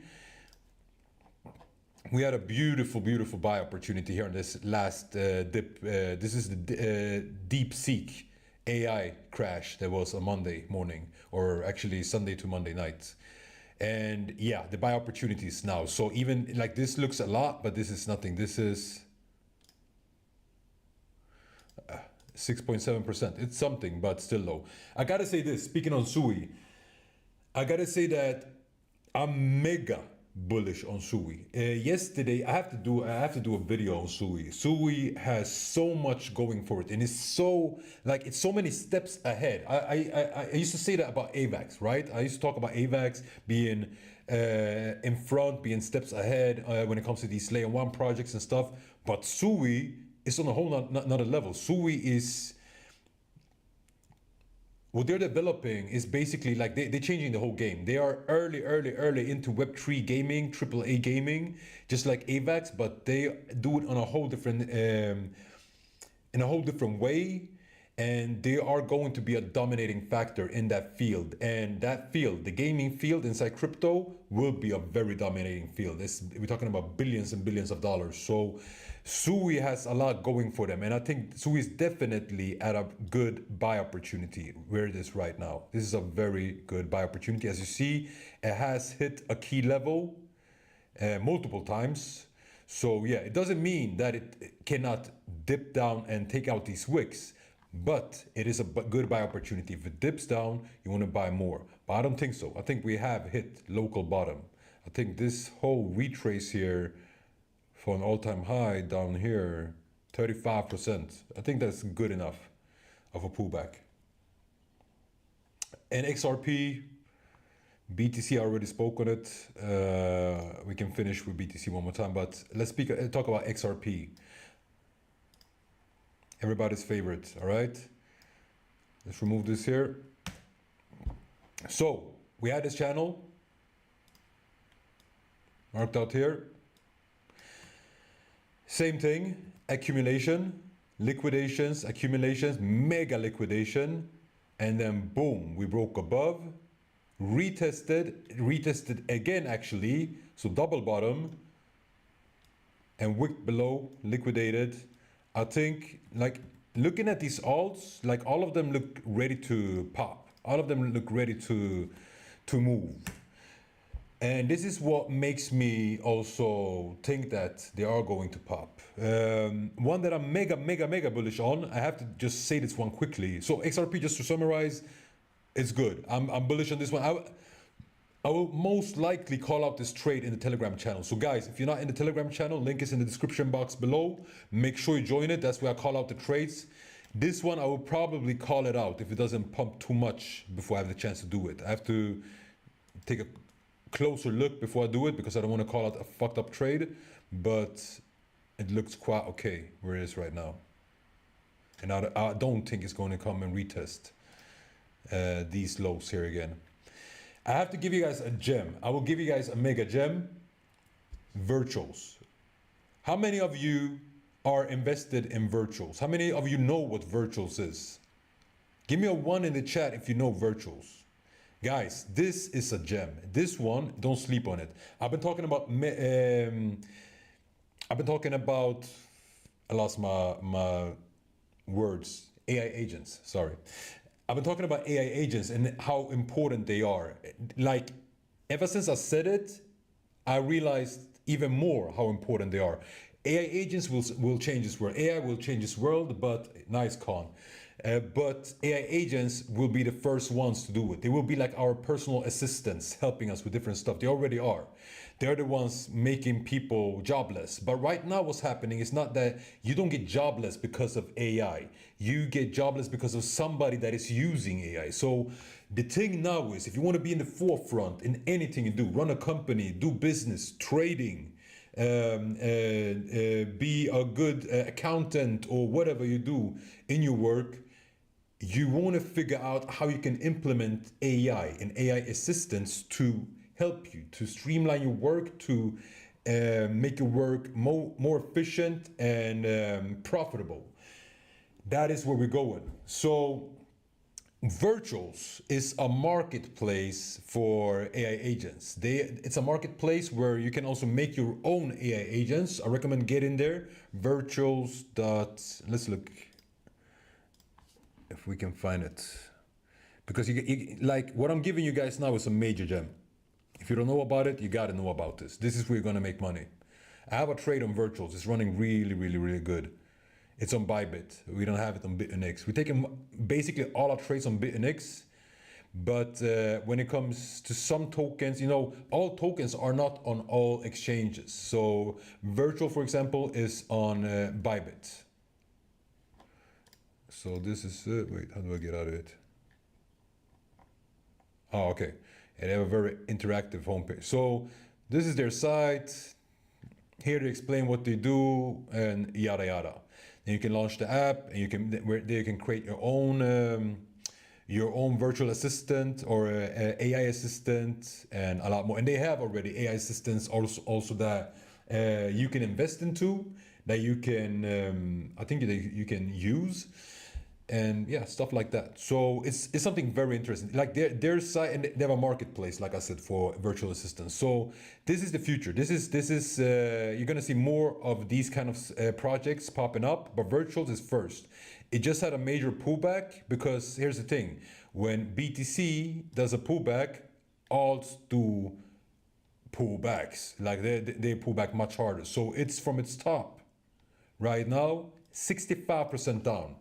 We had a beautiful, beautiful buy opportunity here on this last dip. This is the DeepSeek AI crash that was on Monday morning, or actually Sunday to Monday night. And yeah, the buy opportunities now. So even like this looks a lot, but this is nothing. This is 6.7%. It's something, but still low. I gotta say this, speaking on SUI, I gotta say that I'm mega bullish on SUI. Yesterday, I have to do a video on SUI. SUI has so much going for it, and it's so many steps ahead. I used to say that about AVAX, right? I used to talk about AVAX being in front, being steps ahead when it comes to these layer one projects and stuff. But SUI is on a whole another level. SUI is what they're developing is basically like they're changing the whole game. They are early into Web3 gaming, AAA gaming, just like AVAX, but they do it on a whole different, in a whole different way. And they are going to be a dominating factor in that field. And that field, the gaming field inside crypto, will be a very dominating field. We're talking about billions and billions of dollars. So SUI has a lot going for them. And I think SUI is definitely at a good buy opportunity where it is right now. This is a very good buy opportunity. As you see, it has hit a key level multiple times. So yeah, it doesn't mean that it cannot dip down and take out these wicks. But it is a good buy opportunity. If it dips down, you want to buy more. But I don't think so. I think we have hit local bottom. I think this whole retrace here for an all-time high down here, 35%. I think that's good enough of a pullback. And XRP, BTC, I already spoke on it. We can finish with BTC one more time, but let's talk about XRP. Everybody's favorite, all right? Let's remove this here. So, we had this channel marked out here. Same thing, accumulation, liquidations, accumulations, mega liquidation, and then boom, we broke above, retested again actually, so double bottom, and wicked below, liquidated. I think, like, looking at these alts, like all of them look ready to pop. All of them look ready to move. And this is what makes me also think that they are going to pop. One that I'm mega bullish on, I have to just say this one quickly. So XRP, just to summarize, it's good. I'm bullish on this one. I will most likely call out this trade in the Telegram channel. So guys, if you're not in the Telegram channel, link is in the description box below. Make sure you join it. That's where I call out the trades. This one, I will probably call it out if it doesn't pump too much before I have the chance to do it. I have to take a closer look before I do it because I don't want to call out a fucked up trade, but it looks quite okay where it is right now. And I don't think it's going to come and retest. these lows here again. I have to give you guys a gem. I will give you guys a mega gem. Virtuals. How many of you are invested in virtuals? How many of you know what virtuals is? Give me a 1 in the chat if you know virtuals. Guys, this is a gem. This one, don't sleep on it. I've been talking about I lost my words. AI agents, sorry. I've been talking about AI agents and how important they are. Like, ever since I said it, I realized even more how important they are. AI agents will change this world. AI will change this world, but nice con. But AI agents will be the first ones to do it. They will be like our personal assistants helping us with different stuff. They already are. They're the ones making people jobless. But right now what's happening is not that you don't get jobless because of AI. You get jobless because of somebody that is using AI. So the thing now is, if you want to be in the forefront in anything you do, run a company, do business, trading, be a good accountant or whatever you do in your work, you want to figure out how you can implement AI and AI assistance to help you, to streamline your work, to make your work more efficient and profitable. That is where we're going. So Virtuals is a marketplace for AI agents. It's a marketplace where you can also make your own AI agents. I recommend getting there. Virtuals. Let's look if we can find it. Because you like what I'm giving you guys now is a major gem. If you don't know about it, you got to know about this. This is where you're going to make money. I have a trade on Virtuals. It's running really good. It's on Bybit. We don't have it on BitNX. We're taking basically all our trades on BitNX. But when it comes to some tokens, you know, all tokens are not on all exchanges. So Virtual, for example, is on Bybit. So this is, wait, how do I get out of it? Oh, okay. And they have a very interactive homepage. So this is their site. Here to explain what they do and yada yada. And you can launch the app, and you can create your own virtual assistant or AI assistant and a lot more. And they have already AI assistants also that you can invest into, that you can I think you can use. And yeah, stuff like that. So it's something very interesting. Like their site, and they have a marketplace, like I said, for virtual assistants. So this is the future. This is you're gonna see more of these kind of projects popping up. But Virtuals is first. It just had a major pullback because here's the thing: when BTC does a pullback, alts do pullbacks. Like they pull back much harder. So it's from its top right now, 65% down.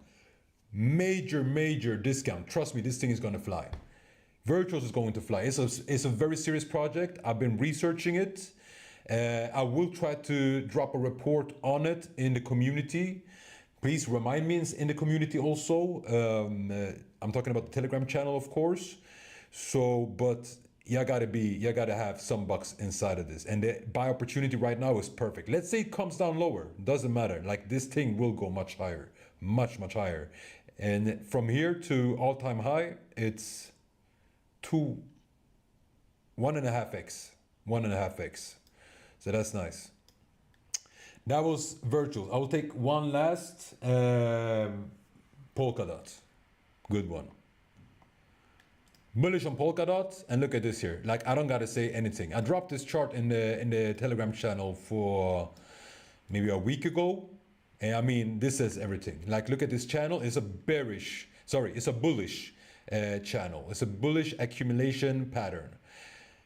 Major discount. Trust me, this thing is going to fly. Virtuals is going to fly. It's a very serious project. I've been researching it. I will try to drop a report on it in the community. Please remind me in the community also. I'm talking about the Telegram channel, of course. So, but you gotta have some bucks inside of this. And the buy opportunity right now is perfect. Let's say it comes down lower. Doesn't matter. Like this thing will go much higher. Much higher. And from here to all-time high, it's 1.5x. So that's nice. That was Virtuals. I will take one last Polkadot. Good one. Bullish on Polkadot, and look at this here. Like, I don't gotta say anything. I dropped this chart in the Telegram channel for maybe a week ago. And I mean, this says everything. Like, look at this channel. It's a bullish channel. It's a bullish accumulation pattern.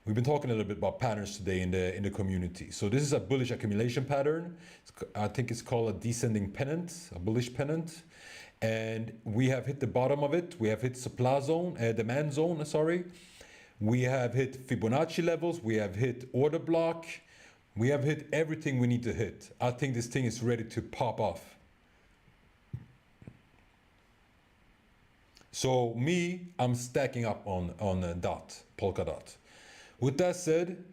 We've been talking a little bit about patterns today in the community. So this is a bullish accumulation pattern. I think it's called a descending pennant, a bullish pennant. And we have hit the bottom of it. We have hit supply zone, demand zone, sorry. We have hit Fibonacci levels. We have hit order block. We have hit everything we need to hit. I think this thing is ready to pop off. So I'm stacking up on Polkadot. With that said,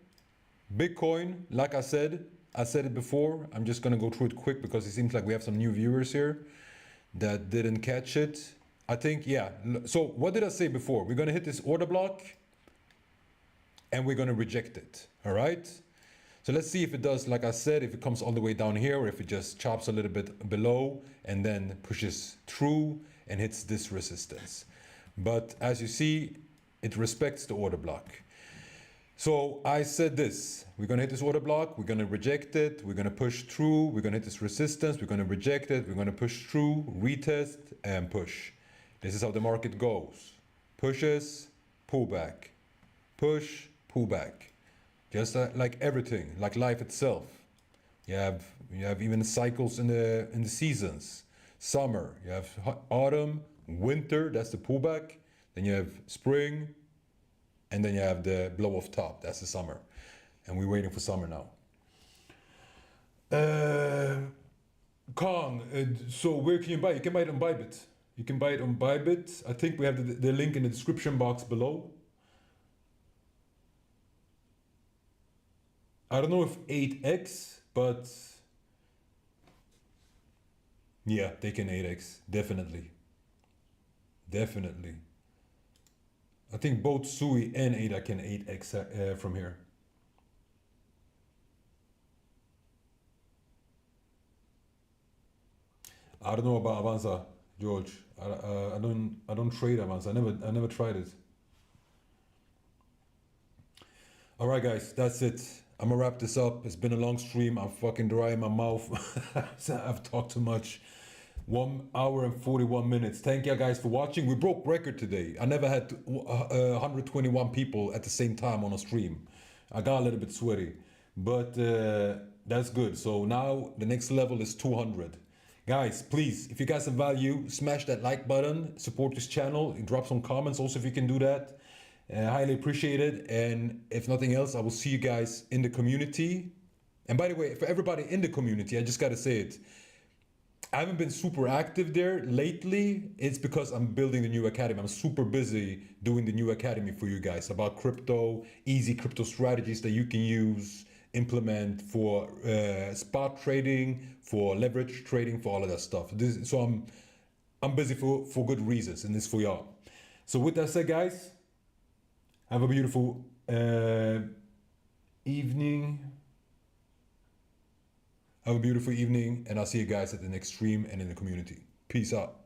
Bitcoin, like I said it before. I'm just gonna go through it quick because it seems like we have some new viewers here that didn't catch it. I think, yeah. So what did I say before? We're going to hit this order block and we're going to reject it. All right. So let's see if it does, like I said, if it comes all the way down here, or if it just chops a little bit below and then pushes through and hits this resistance. But as you see, it respects the order block. So I said this, we're going to hit this order block, we're going to reject it, we're going to push through, we're going to hit this resistance, we're going to reject it, we're going to push through, retest, and push. This is how the market goes. Pushes, pull back. Push, pull back. Just like everything, like life itself. You have even cycles in the seasons. Summer, you have autumn, winter, that's the pullback. Then you have spring, and then you have the blow off top, that's the summer. And we're waiting for summer now. Kong, so where can you buy it? You can buy it on Bybit. You can buy it on Bybit. I think we have the link in the description box below. I don't know if 8x, but yeah, they can 8x, definitely. Definitely. I think both Sui and ADA can 8x from here. I don't know about Avanza, George. I don't trade Avanza. I never tried it. All right, guys, that's it. I'm gonna wrap this up. It's been a long stream. I'm fucking dry in my mouth. I've talked too much. 1 hour and 41 minutes. Thank you guys for watching. We broke record today. I never had 121 people at the same time on a stream. I got a little bit sweaty, but that's good. So now the next level is 200. Guys, please, if you guys have value, smash that like button, support this channel, drop some comments also if you can do that. Highly appreciate it. And if nothing else, I will see you guys in the community. And by the way, for everybody in the community, I just got to say it. I haven't been super active there lately. It's because I'm building the new academy. I'm super busy doing the new academy for you guys about crypto, easy crypto strategies that you can use, implement for spot trading, for leverage trading, for all of that stuff. So I'm busy for good reasons, and this for y'all. So with that said, guys, have a beautiful evening. Have a beautiful evening, and I'll see you guys at the next stream and in the community. Peace out.